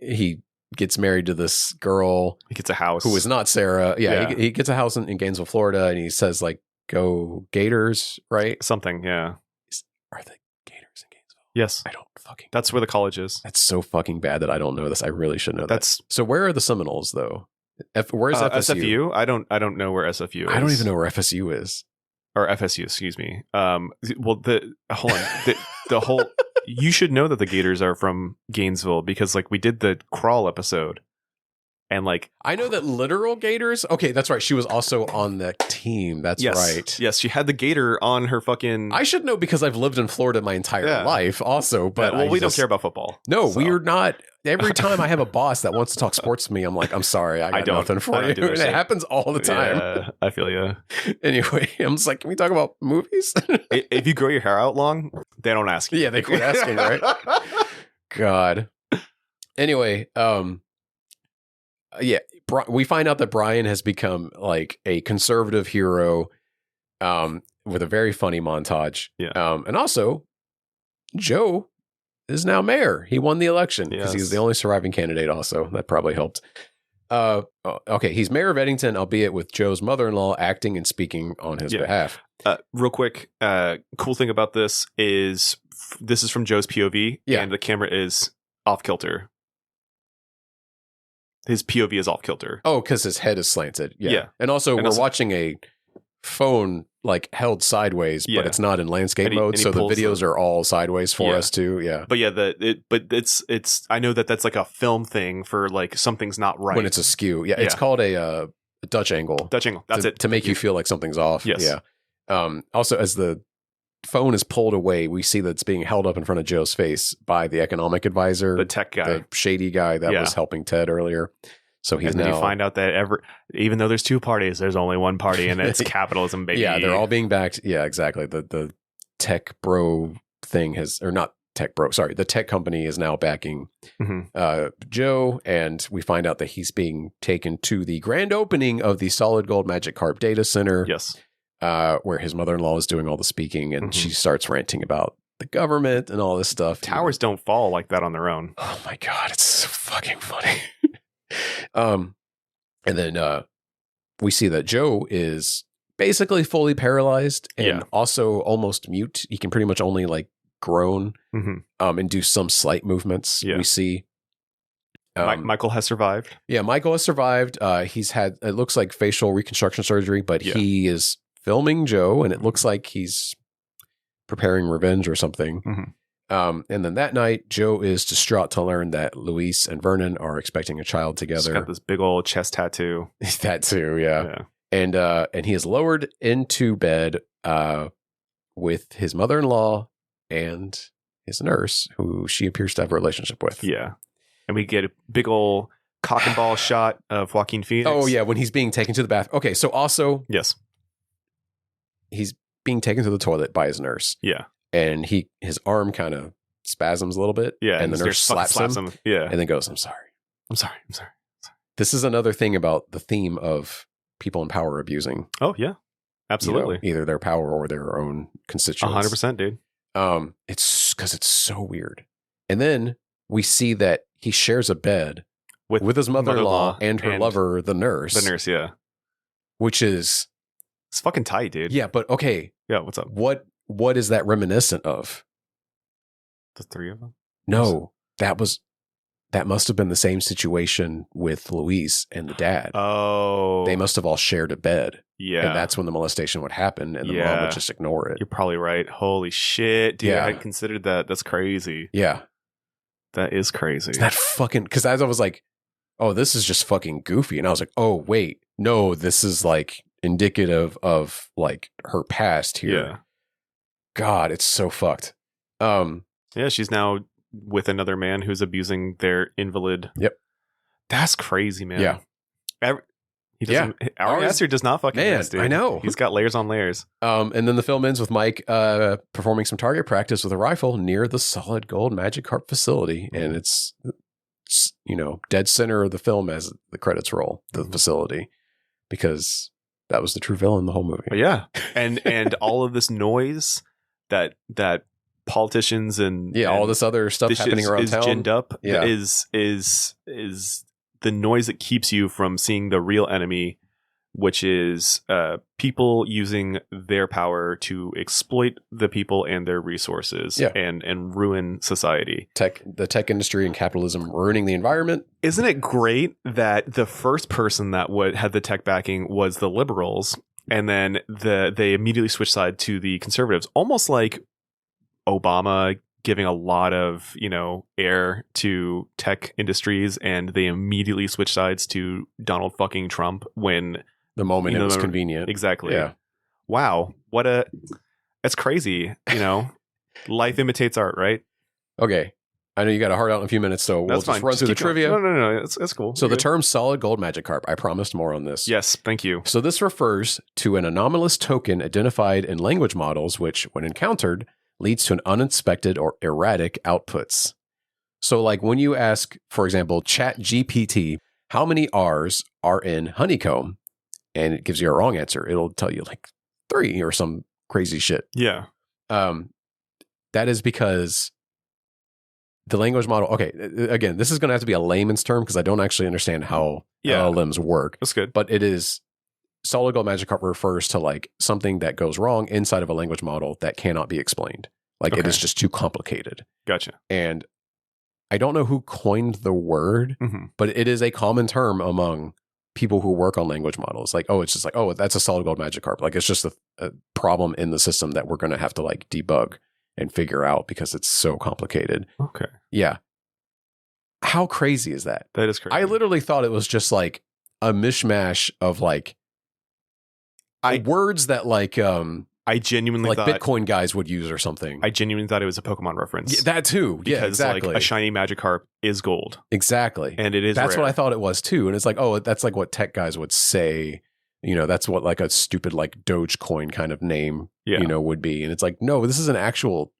He gets married to this girl. He gets a house. Who is not Sarah. Yeah. Yeah. He gets a house in Gainesville, Florida, and he says like, "Go Gators," right? Something, yeah. Are the Gators in Gainesville? Yes. I don't fucking. That's where the college is. That's so fucking bad that I don't know this. I really should know That's that. So where are the Seminoles though? Where's SFU? I don't know where SFU is. I don't even know where FSU is. Or FSU, excuse me. Well, hold on. The whole you should know that the Gators are from Gainesville because like we did the crawl episode. And like I know that literal Gators. Okay, that's right. She was also on the team. That's right. Yes, she had the gator on her fucking. I should know because I've lived in Florida my entire life, also. But we don't care about football. No, so. we're not. Every time I have a boss that wants to talk sports to me, I'm like, I'm sorry, I got nothing for you. And it happens all the time. Yeah, I feel you. Anyway, I'm just like, can we talk about movies? If you grow your hair out long, they don't ask you. Yeah, they quit asking, right? God. Anyway, yeah, we find out that Brian has become like a conservative hero, with a very funny montage. Yeah. And also, Joe is now mayor. He won the election because he's the only surviving candidate. Also, that probably helped. Okay, he's mayor of Eddington, albeit with Joe's mother-in-law acting and speaking on his behalf. Real quick, cool thing about this is this is from Joe's POV, and the camera is off kilter. His POV is off kilter. Oh, because his head is slanted. Yeah. And also, we're watching a phone like held sideways, but it's not in landscape mode, so the videos are all sideways for us too. Yeah. But yeah, it's I know that that's like a film thing for like something's not right when it's askew. Yeah, it's called a Dutch angle. Dutch angle. That's it. To make you feel like something's off. Yes. Yeah. Also, as the phone is pulled away, we see that it's being held up in front of Joe's face by the economic advisor, the tech guy, the shady guy that was helping Ted earlier. So he's and then you find out that even though there's two parties, there's only one party, and it's capitalism, baby. Yeah, they're all being backed. Yeah, exactly. The tech bro thing or not tech bro. Sorry, the tech company is now backing Joe, and we find out that he's being taken to the grand opening of the SolidGoldMagikarp data center. Yes. Where his mother-in-law is doing all the speaking, and she starts ranting about the government and all this stuff. Towers don't fall like that on their own. Oh my God, it's so fucking funny. And then we see that Joe is basically fully paralyzed and also almost mute. He can pretty much only like groan and do some slight movements. We see. Michael has survived. Yeah, Michael has survived. He's had, it looks like facial reconstruction surgery, but he is filming Joe, and it looks like he's preparing revenge or something. And then that night, Joe is distraught to learn that Luis and Vernon are expecting a child together. He's got this big old chest tattoo. That too, yeah. And he is lowered into bed with his mother-in-law and his nurse, who she appears to have a relationship with. Yeah. And we get a big old cock and ball shot of Joaquin Phoenix. Oh, yeah, when he's being taken to the bathroom. Okay, so also... Yes. He's being taken to the toilet by his nurse. Yeah. And his arm kind of spasms a little bit. Yeah. And the nurse slaps him. Yeah. And then goes, I'm sorry. I'm sorry. This is another thing about the theme of people in power abusing. Oh, yeah. Absolutely. Either their power or their own constituents. 100%, dude. It's because it's so weird. And then we see that he shares a bed with his mother-in-law and her lover, the nurse. The nurse, yeah. Which is It's fucking tight, dude. Yeah, but okay. Yeah, what's up? What is that reminiscent of? The three of them? No, that must have been the same situation with Luis and the dad. Oh. They must have all shared a bed. Yeah. And that's when the molestation would happen, and the mom would just ignore it. You're probably right. Holy shit, dude. Yeah. I hadn't considered that. That's crazy. Yeah. That is crazy. That fucking, because as I was like, oh, this is just fucking goofy. And I was like, oh, wait, no, this is like indicative of like her past here. Yeah. God, it's so fucked. Yeah, she's now with another man who's abusing their invalid. Yep. That's crazy, man. Yeah. He doesn't. Ari Aster does not fucking miss, dude. I know. He's got layers on layers. And then the film ends with Mike performing some target practice with a rifle near the SolidGoldMagikarp facility, and it's dead center of the film as the credits roll, the facility, because that was the true villain in the whole movie. But yeah, and all of this noise that politicians and all this other stuff happening around is town ginned up Yeah. is the noise that keeps you from seeing the real enemy, which is people using their power to exploit the people and their resources and ruin society. The tech industry and capitalism ruining the environment. Isn't it great that the first person that had the tech backing was the liberals, and then they immediately switched side to the conservatives, almost like Obama giving a lot of, air to tech industries, and they immediately switched sides to Donald fucking Trump when the moment it was convenient. Exactly. Yeah. Wow. That's crazy. Life imitates art, right? Okay. I know you got a heart out in a few minutes, so we'll just run through the trivia. No. It's cool. So the term SolidGoldMagikarp, I promised more on this. Yes, thank you. So this refers to an anomalous token identified in language models, which, when encountered, leads to an unexpected or erratic outputs. So like when you ask, for example, ChatGPT, how many R's are in honeycomb? And it gives you a wrong answer. It'll tell you like 3 or some crazy shit. Yeah. That is because the language model, okay, again, this is going to have to be a layman's term because I don't actually understand how LLMs work. That's good. But it is, SolidGoldMagikarp refers to like something that goes wrong inside of a language model that cannot be explained. Like it is just too complicated. Gotcha. And I don't know who coined the word, but it is a common term among people who work on language models. Like, oh, it's just like, oh, that's a SolidGoldMagikarp. Like it's just a problem in the system that we're going to have to like debug and figure out because it's so complicated. Okay. Yeah. How crazy is that? That is crazy. I literally thought it was just like a mishmash of like words that like I genuinely thought Bitcoin guys would use or something. I genuinely thought it was a Pokemon reference. Yeah, that too. Because exactly. like a shiny Magikarp is gold. Exactly. And it is That's rare. what I thought it was too. And it's like, oh, that's like what tech guys would say. That's what like a stupid like Dogecoin kind of name, would be. And it's like, no, this is an actual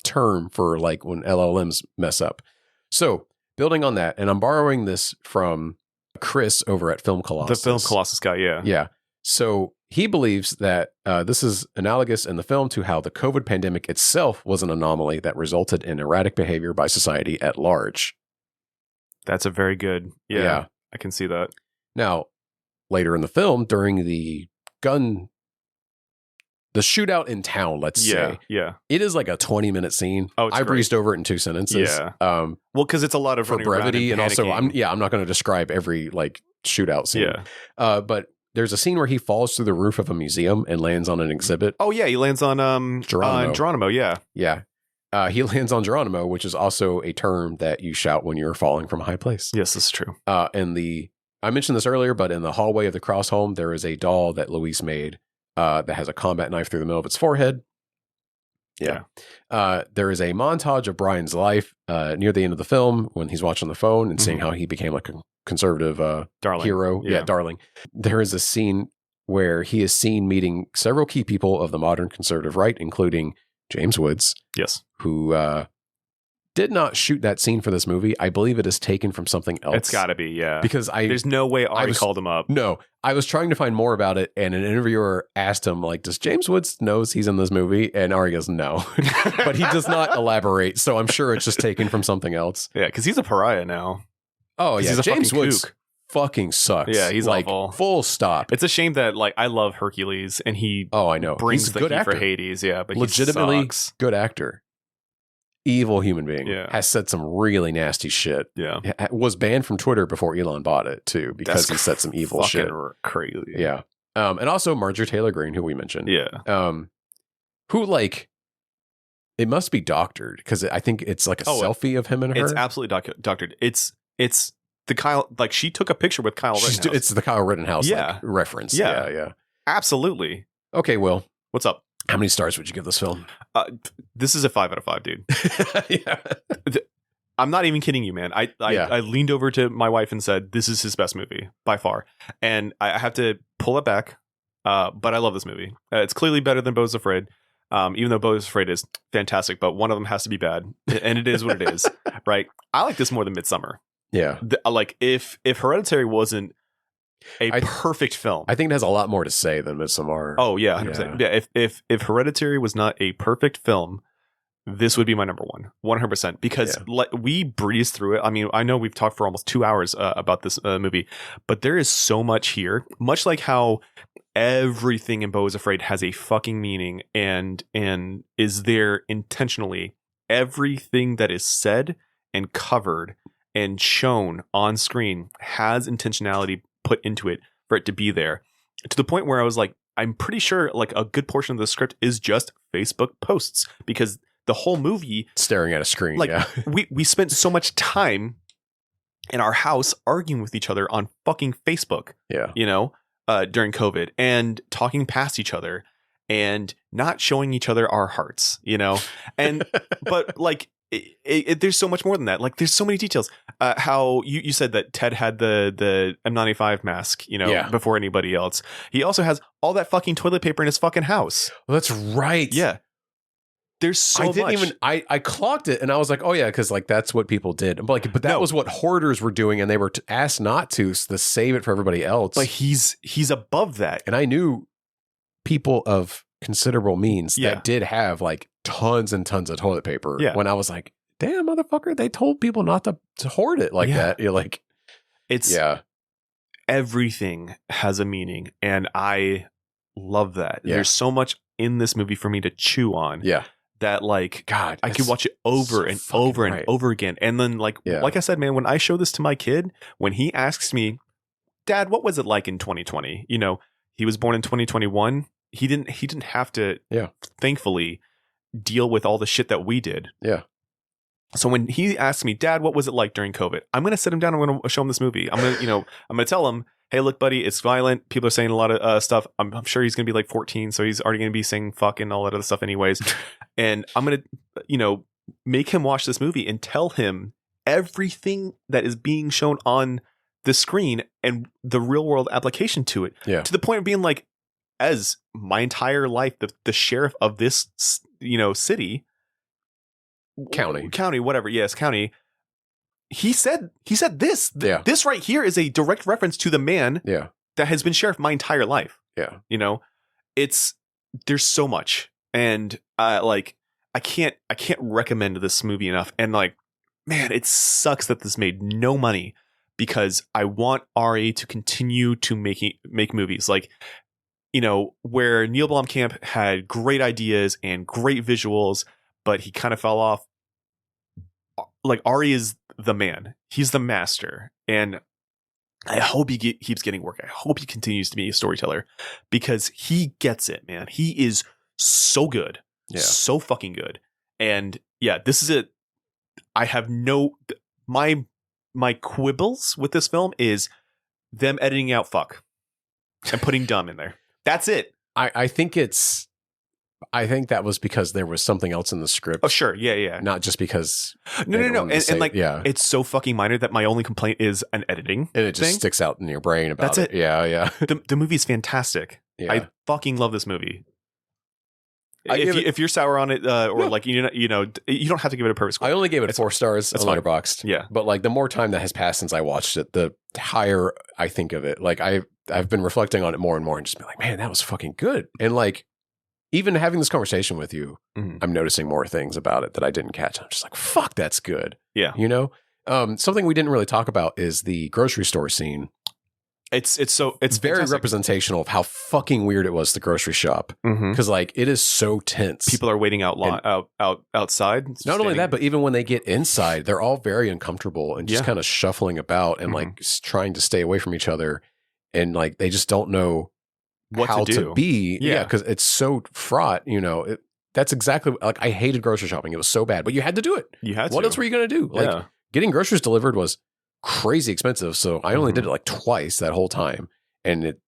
term for like when LLMs mess up. So building on that, and I'm borrowing this from Chris over at Film Colossus. The Film Colossus guy, yeah. Yeah. So he believes that this is analogous in the film to how the COVID pandemic itself was an anomaly that resulted in erratic behavior by society at large. That's a very good, yeah. I can see that. Now, later in the film, during the shootout in town, let's say. Yeah. It is like a 20-minute scene. Oh, it's I great. breezed over it in 2 sentences. Yeah. Well, because it's a lot of for brevity, and also I'm not going to describe every like shootout scene. Yeah. But there's a scene where he falls through the roof of a museum and lands on an exhibit. Oh yeah, he lands on Geronimo. Yeah. Yeah. He lands on Geronimo, which is also a term that you shout when you're falling from a high place. Yes, that's true. I mentioned this earlier, but in the hallway of the Cross home, there is a doll that Luis made that has a combat knife through the middle of its forehead. Yeah. There is a montage of Brian's life near the end of the film when he's watching the phone and seeing how he became like a conservative hero. Yeah, darling. There is a scene where he is seen meeting several key people of the modern conservative right, including James Woods. Yes. Who did not shoot that scene for this movie. I believe it is taken from something else. It's got to be, yeah. Because there's no way Ari called him up. No, I was trying to find more about it, and an interviewer asked him, like, does James Woods knows he's in this movie? And Ari goes, no. But he does not elaborate, so I'm sure it's just taken from something else. Yeah, because he's a pariah now. Oh, yeah. He's a James fucking Woods kook. fucking sucks. Yeah, he's like, awful. Full stop. It's a shame that like I love Hercules and he I know. brings He's a the good heat for actor. Hades. Yeah, but Legitimately he sucks. good actor. Evil human being. Yeah. Has said some really nasty shit. Yeah, Was banned from Twitter before Elon bought it too because he said some evil shit. Crazy. Yeah. And also Marjorie Taylor Greene, who we mentioned. Yeah. Who like it must be doctored because I think it's like a selfie of him and her. It's absolutely doctored. It's the Kyle, like she took a picture with Kyle Rittenhouse. It's the Kyle Rittenhouse like, reference. Yeah. Yeah. Absolutely. Okay, Will. What's up? How many stars would you give this film? This is a 5 out of 5, dude. Yeah. I'm not even kidding you, man. I leaned over to my wife and said, this is his best movie by far. And I have to pull it back. But I love this movie. It's clearly better than Beau's Afraid. Even though Beau's Afraid is fantastic, but one of them has to be bad. And it is what it is. Right. I like this more than Midsommar. Yeah. Like if Hereditary wasn't a perfect film, I think it has a lot more to say than Midsommar. Oh yeah, 100%. Yeah. If Hereditary was not a perfect film, this would be my number one, 100%. Because we breezed through it. I mean, I know we've talked for almost 2 hours about this movie, but there is so much here. Much like how everything in Beau is Afraid has a fucking meaning and is there intentionally. Everything that is said and covered and shown on screen has intentionality put into it for it to be there, to the point where I was like, I'm pretty sure like a good portion of the script is just Facebook posts, because the whole movie staring at a screen. Like we spent so much time in our house arguing with each other on fucking Facebook. Yeah. You know, during COVID, and talking past each other and not showing each other our hearts, you know, and but like there's so much more than that. Like there's so many details. How you said that Ted had the M95 mask, you know, before anybody else. He also has all that fucking toilet paper in his fucking house. Well, that's right. Yeah. There's so much. I clocked it and I was like, oh yeah, because like that's what people did. But that was what hoarders were doing, and they were asked not to save it for everybody else. But he's above that. And I knew people of considerable means that did have like tons and tons of toilet paper. Yeah. When I was like, damn motherfucker, they told people not to hoard it like that. You're like, everything has a meaning, and I love that. Yeah. There's so much in this movie for me to chew on. Yeah. That like, God, I could watch it over and over and over again. And then like I said, man, when I show this to my kid, when he asks me, Dad, what was it like in 2020? You know, he was born in 2021. He didn't have to, thankfully, deal with all the shit that we did. Yeah. So when he asks me, Dad, what was it like during COVID? I'm going to sit him down. I'm going to show him this movie. I'm going to tell him, hey, look, buddy, it's violent. People are saying a lot of stuff. I'm sure he's going to be like 14, so he's already going to be saying fuck and all that other stuff anyways. And I'm going to, make him watch this movie and tell him everything that is being shown on the screen and the real world application to it. Yeah. To the point of being like, as my entire life, the sheriff of this, city, county, whatever. Yes, county. He said this. Yeah. This right here is a direct reference to the man that has been sheriff my entire life. Yeah. There's so much. And I can't recommend this movie enough. And like, man, it sucks that this made no money, because I want Ari to continue to make movies. Like, where Neil Blomkamp had great ideas and great visuals, but he kind of fell off. Like, Ari is the man. He's the master. And I hope he keeps getting work. I hope he continues to be a storyteller, because he gets it, man. He is so good. Yeah. So fucking good. And yeah, this is it. I have my quibbles with this film is them editing out fuck and putting dumb in there. That's it. I think that was because there was something else in the script. Oh, sure. Yeah. Not just because. No. It's so fucking minor that my only complaint is an editing. And it just sticks out in your brain about That's it. Yeah. The movie's fantastic. Yeah. I fucking love this movie. If you're sour on it, or like, you don't have to give it a perfect score. I only gave it 4 stars on Letterboxd. Yeah. But like the more time that has passed since I watched it, the higher I think of it. Like I've been reflecting on it more and more and just been like, man, that was fucking good. And like, even having this conversation with you, I'm noticing more things about it that I didn't catch. I'm just like, fuck, that's good. Yeah. Something we didn't really talk about is the grocery store scene It's very fantastic. representational of how fucking weird it was to grocery shop. Because like it is so tense. People are waiting outside. Not only that, but even when they get inside, they're all very uncomfortable and just kind of shuffling about and like trying to stay away from each other. And like they just don't know how to be. Yeah, because it's so fraught. You know, that's exactly like I hated grocery shopping. It was so bad, but you had to do it. What else were you going to do? Like getting groceries delivered was crazy expensive. So I only did it like twice that whole time, and it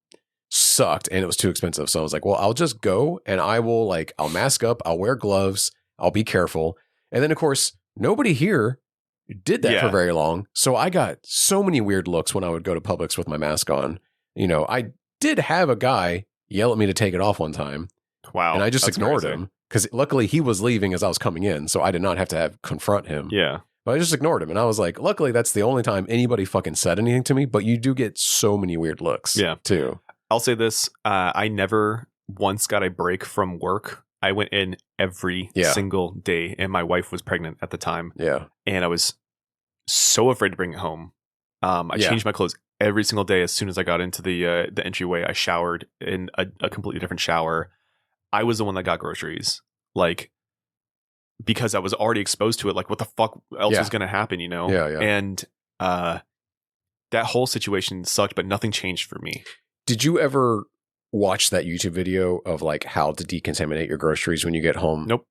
sucked and it was too expensive. So I was like, well, I'll just go and I'll mask up. I'll wear gloves. I'll be careful. And then of course, nobody here did that for very long. So I got so many weird looks when I would go to Publix with my mask on. You know, I did have a guy yell at me to take it off one time. Wow. And I just ignored him because luckily he was leaving as I was coming in. So I did not have to confront him. Yeah. But I just ignored him. And I was like, luckily that's the only time anybody fucking said anything to me. But you do get so many weird looks too. I'll say this. I never once got a break from work. I went in every single day and my wife was pregnant at the time. Yeah. And I was so afraid to bring it home. I changed my clothes every single day. As soon as I got into the entryway, I showered in a completely different shower. I was the one that got groceries, like, because I was already exposed to it. Like, what the fuck else was going to happen, you know? And that whole situation sucked, but nothing changed for me. Did you ever watch that YouTube video of like how to decontaminate your groceries when you get home? Nope.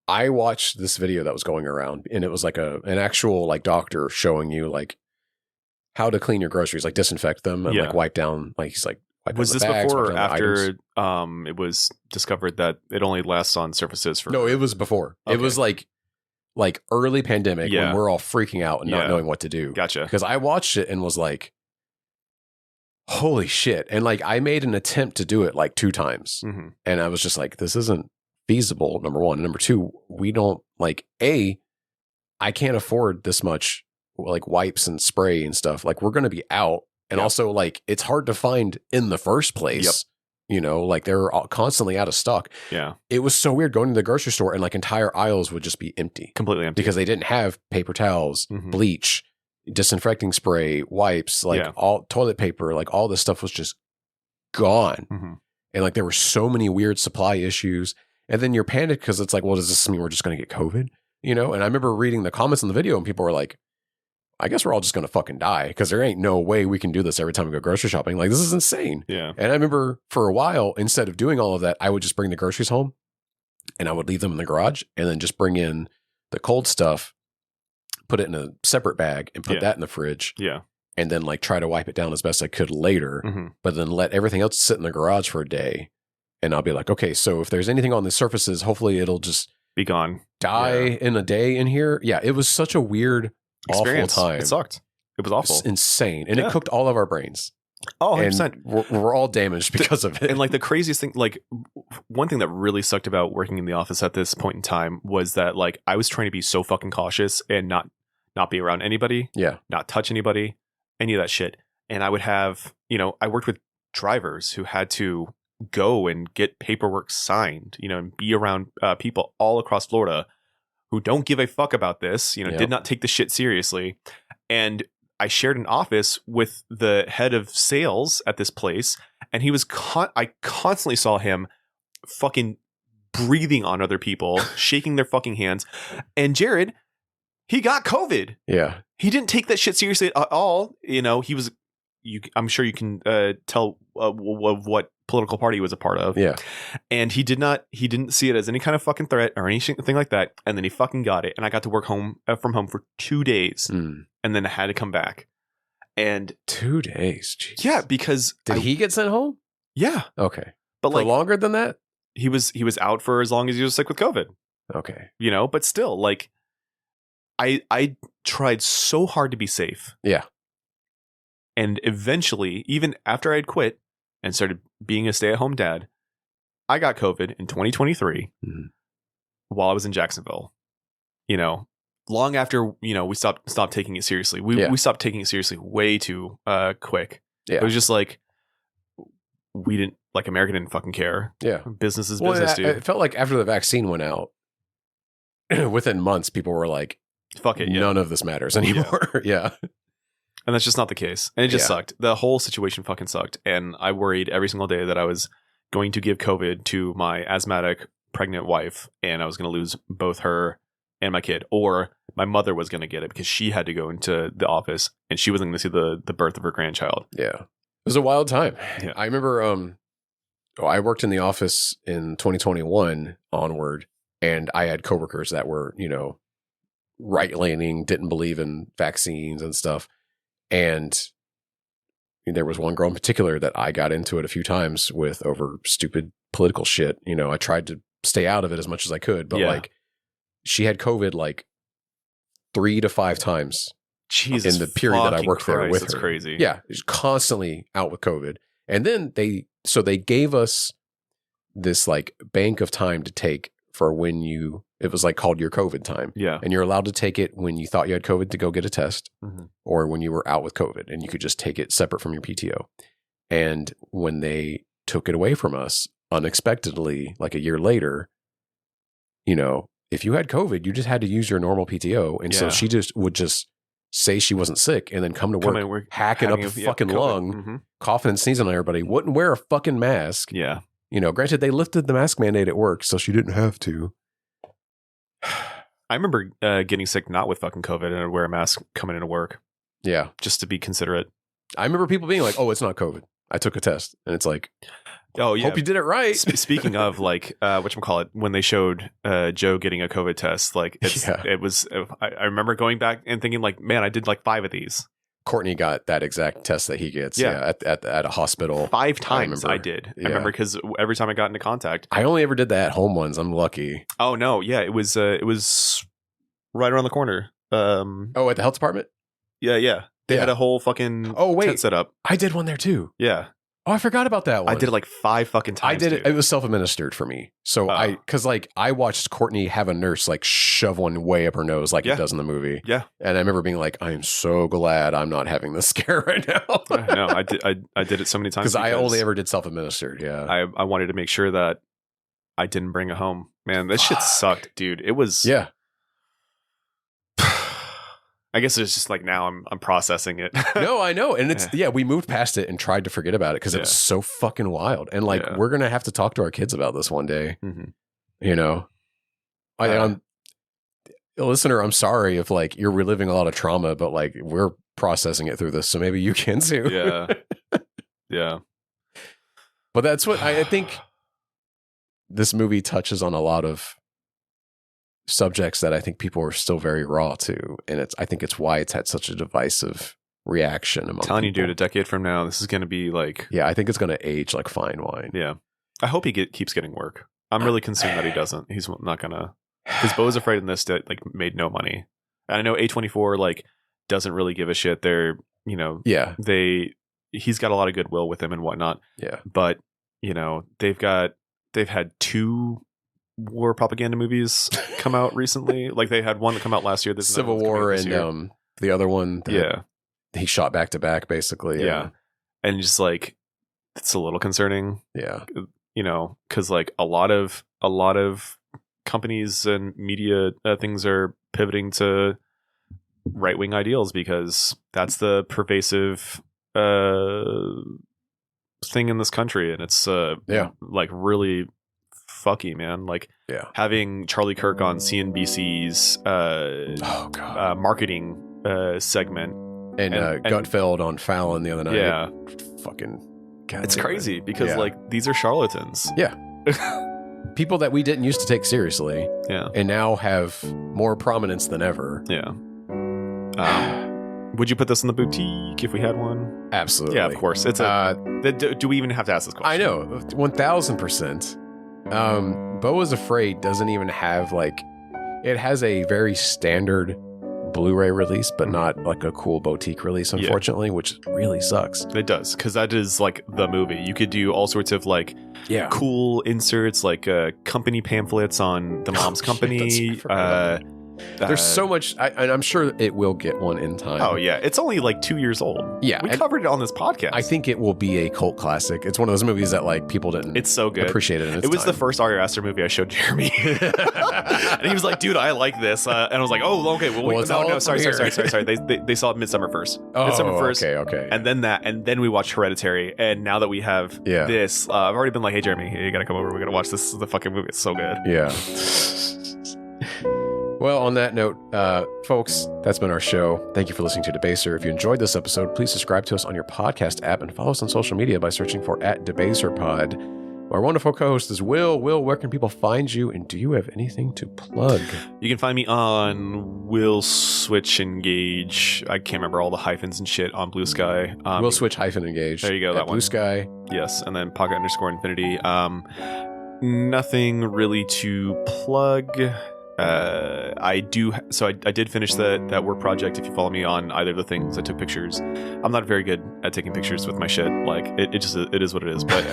I watched this video that was going around, and it was like an actual like doctor showing you like how to clean your groceries, like disinfect them and like wipe down. Like he's like, was this before or after it was discovered that it only lasts on surfaces for? No, it was before. Okay. It was like early pandemic when we're all freaking out and not knowing what to do. Gotcha. Because I watched it and was like, holy shit. And like I made an attempt to do it like 2 times. And I was just like, this isn't feasible, number one. Number two, we don't like I can't afford this much like wipes and spray and stuff. Like we're going to be out. And also like it's hard to find in the first place. You know, like they're constantly out of stock. Yeah. It was so weird going to the grocery store and like entire aisles would just be empty. Completely empty. Because they didn't have paper towels, bleach, disinfecting spray, wipes, like all toilet paper, like all this stuff was just gone. And like there were so many weird supply issues. And then you're panicked because it's like, well, does this mean we're just going to get COVID? You know? And I remember reading the comments on the video and people were like, I guess we're all just going to fucking die because there ain't no way we can do this every time we go grocery shopping. Like, this is insane. Yeah. And I remember for a while, instead of doing all of that, I would just bring the groceries home and I would leave them in the garage and then just bring in the cold stuff, put it in a separate bag and put that in the fridge. Yeah. And then like try to wipe it down as best I could later, but then let everything else sit in the garage for a day. And I'll be like, okay, so if there's anything on the surfaces, hopefully it'll just be gone, die in a day in here. Yeah. It was such a weird experience. Awful time. It sucked. It was awful. It's insane. And it cooked all of our brains. Oh, 100%. And we're all damaged because of it. And like the craziest thing, like one thing that really sucked about working in the office at this point in time was that like I was trying to be so fucking cautious and not be around anybody. Yeah. Not touch anybody, any of that shit. And I would have, you know, I worked with drivers who had to go and get paperwork signed, you know, and be around people all across Florida who don't give a fuck about this, you know, did not take the shit seriously. And I shared an office with the head of sales at this place, and he was I constantly saw him fucking breathing on other people, shaking their fucking hands. And Jared, he got COVID. Yeah. He didn't take that shit seriously at all. You know, he was, I'm sure you can tell what political party he was a part of. Yeah. And he didn't see it as any kind of fucking threat or anything like that. And then he fucking got it. And I got to work from home for 2 days. And then I had to come back. And 2 days. Jeez. Yeah, because did he get sent home? Yeah. Okay. But for like longer than that? He was out for as long as he was sick with COVID. Okay. You know, but still, like I tried so hard to be safe. Yeah. And eventually, even after I'd quit and started being a stay-at-home dad, I got COVID in 2023 while I was in Jacksonville. You know, long after, you know, we stopped taking it seriously. We stopped taking it seriously way too quick. Yeah. It was just like America didn't fucking care. Yeah. Business is business, dude. It felt like after the vaccine went out, within months, people were like, fuck it. None of this matters anymore. Yeah. And that's just not the case. And it just sucked. The whole situation fucking sucked. And I worried every single day that I was going to give COVID to my asthmatic pregnant wife, and I was going to lose both her and my kid, or my mother was going to get it because she had to go into the office and she wasn't going to see the birth of her grandchild. Yeah. It was a wild time. Yeah. I remember I worked in the office in 2021 onward, and I had coworkers that were, right-leaning, didn't believe in vaccines and stuff. And there was one girl in particular that I got into it a few times with over stupid political shit. I tried to stay out of it as much as I could, but like she had COVID like 3 to 5 times Jesus in the period that I worked there with her. That's crazy. Yeah. She's constantly out with COVID. And then they gave us this like bank of time to take for when it was like called your COVID time. Yeah. And you're allowed to take it when you thought you had COVID to go get a test, or when you were out with COVID, and you could just take it separate from your PTO. And when they took it away from us unexpectedly, like a year later, if you had COVID, you just had to use your normal PTO. And so she would say she wasn't sick and then come to work hacking up a fucking lung, coughing and sneezing on everybody, wouldn't wear a fucking mask. Yeah. Granted, they lifted the mask mandate at work, so she didn't have to. I remember getting sick not with fucking COVID, and I'd wear a mask coming into work. Yeah. Just to be considerate. I remember people being like, oh, it's not COVID. I took a test. And it's like, oh, yeah. Hope you did it right. Speaking of, like, whatchamacallit, when they showed Joe getting a COVID test, like, it was, I remember going back and thinking, like, man, I did like 5 of these. Courtney got that exact test that he gets at a hospital. 5 times I did. I remember because every time I got into contact. I only ever did the at-home ones. I'm lucky. Oh, no. Yeah, it was right around the corner. At the health department? Yeah. They had a whole fucking tent set up. I did one there too. Yeah. Oh, I forgot about that one. I did it like 5 fucking times. I did it. It was self-administered for me. So I watched Courtney have a nurse like shove one way up her nose like it does in the movie. Yeah. And I remember being like, I am so glad I'm not having this scare right now. No, I did it so many times because I only ever did self-administered. Yeah. I wanted to make sure that I didn't bring it home. Man, this shit sucked, dude. It was. Yeah. I guess it's just like now I'm processing it. No, I know. And it's, we moved past it and tried to forget about it because it was so fucking wild. And like, we're going to have to talk to our kids about this one day. I'm listener, I'm sorry if like you're reliving a lot of trauma, but like we're processing it through this. So maybe you can too. Yeah. Yeah. But that's what I think this movie touches on, a lot of subjects that I think people are still very raw to, and I think it's why it's had such a divisive reaction among telling people. You, dude, a decade from now, this is going to be like, I think it's going to age like fine wine. Yeah, I hope he keeps getting work. I'm really concerned that he doesn't. He's not gonna, because Beau is Afraid in this like made no money, and I know A24 like doesn't really give a shit. They're he's got a lot of goodwill with him and whatnot. Yeah, but they've had 2 war propaganda movies come out recently. Like they had one that come out last year. This Civil War and the other one. He shot back to back basically. Yeah. And just like, it's a little concerning. Yeah. Cause like a lot of companies and media things are pivoting to right-wing ideals because that's the pervasive thing in this country. And it's like really fucky, man. Like having Charlie Kirk on CNBC's marketing segment and Gutfeld on Fallon the other night. Yeah, fucking it's crazy because like these are charlatans. Yeah. People that we didn't used to take seriously. Yeah. And now have more prominence than ever. Yeah. Would you put this in the boutique if we had one? Absolutely. Yeah, of course. It's do we even have to ask this question? I know, 1000%. Beau is Afraid doesn't even have like, it has a very standard Blu-ray release, but not like a cool boutique release, unfortunately, which really sucks. It does, because that is like the movie. You could do all sorts of like cool inserts, like company pamphlets on the mom's company. There's so much, and I'm sure it will get one in time. Oh, yeah. It's only like 2 years old. Yeah. We covered it on this podcast. I think it will be a cult classic. It's one of those movies that like people didn't it's so good. appreciate it in its It was time. the first Ari Aster movie I showed Jeremy. And he was like, dude, I like this. And I was like, oh, okay. Well, it's all no, up sorry. here. They saw Midsummer first. Oh, Midsummer first. okay. And then that. And then we watched Hereditary. And now that we have this, I've already been like, hey, Jeremy, you got to come over. We're going to watch this. This is the fucking movie. It's so good. Yeah. Well, on that note, folks, that's been our show. Thank you for listening to Debaser. If you enjoyed this episode, please subscribe to us on your podcast app and follow us on social media by searching for @DebaserPod. Our wonderful co-host is Will. Will, where can people find you? And do you have anything to plug? You can find me on Will Switch Engage. I can't remember all the hyphens and shit on Blue Sky. Will Switch -engage. There you go, that Blue one. Sky. Yes, and then Pocket_Infinity. Nothing really to plug. I did finish that work project. If you follow me on either of the things, I took pictures. I'm not very good at taking pictures with my shit. Like it is what it is. But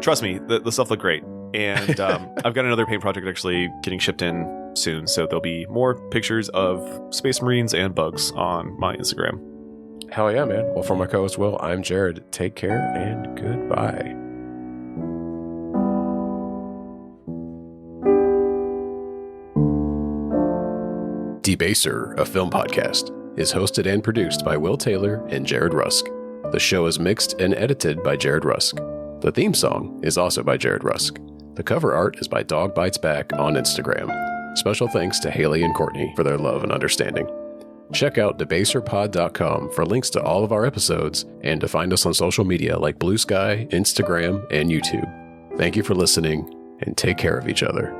trust me, the stuff looked great. And I've got another paint project actually getting shipped in soon, so there'll be more pictures of Space Marines and bugs on my Instagram. Hell yeah, man. Well, for my co-host Will, I'm Jared. Take care and goodbye. Debaser, a film podcast, is hosted and produced by Will Taylor and Jared Rusk. The show is mixed and edited by Jared Rusk. The theme song is also by Jared Rusk. The cover art is by Dog Bites Back on Instagram. Special thanks to Haley and Courtney for their love and understanding. Check out debaserpod.com for links to all of our episodes and to find us on social media like Blue Sky, Instagram, and YouTube. Thank you for listening, and take care of each other.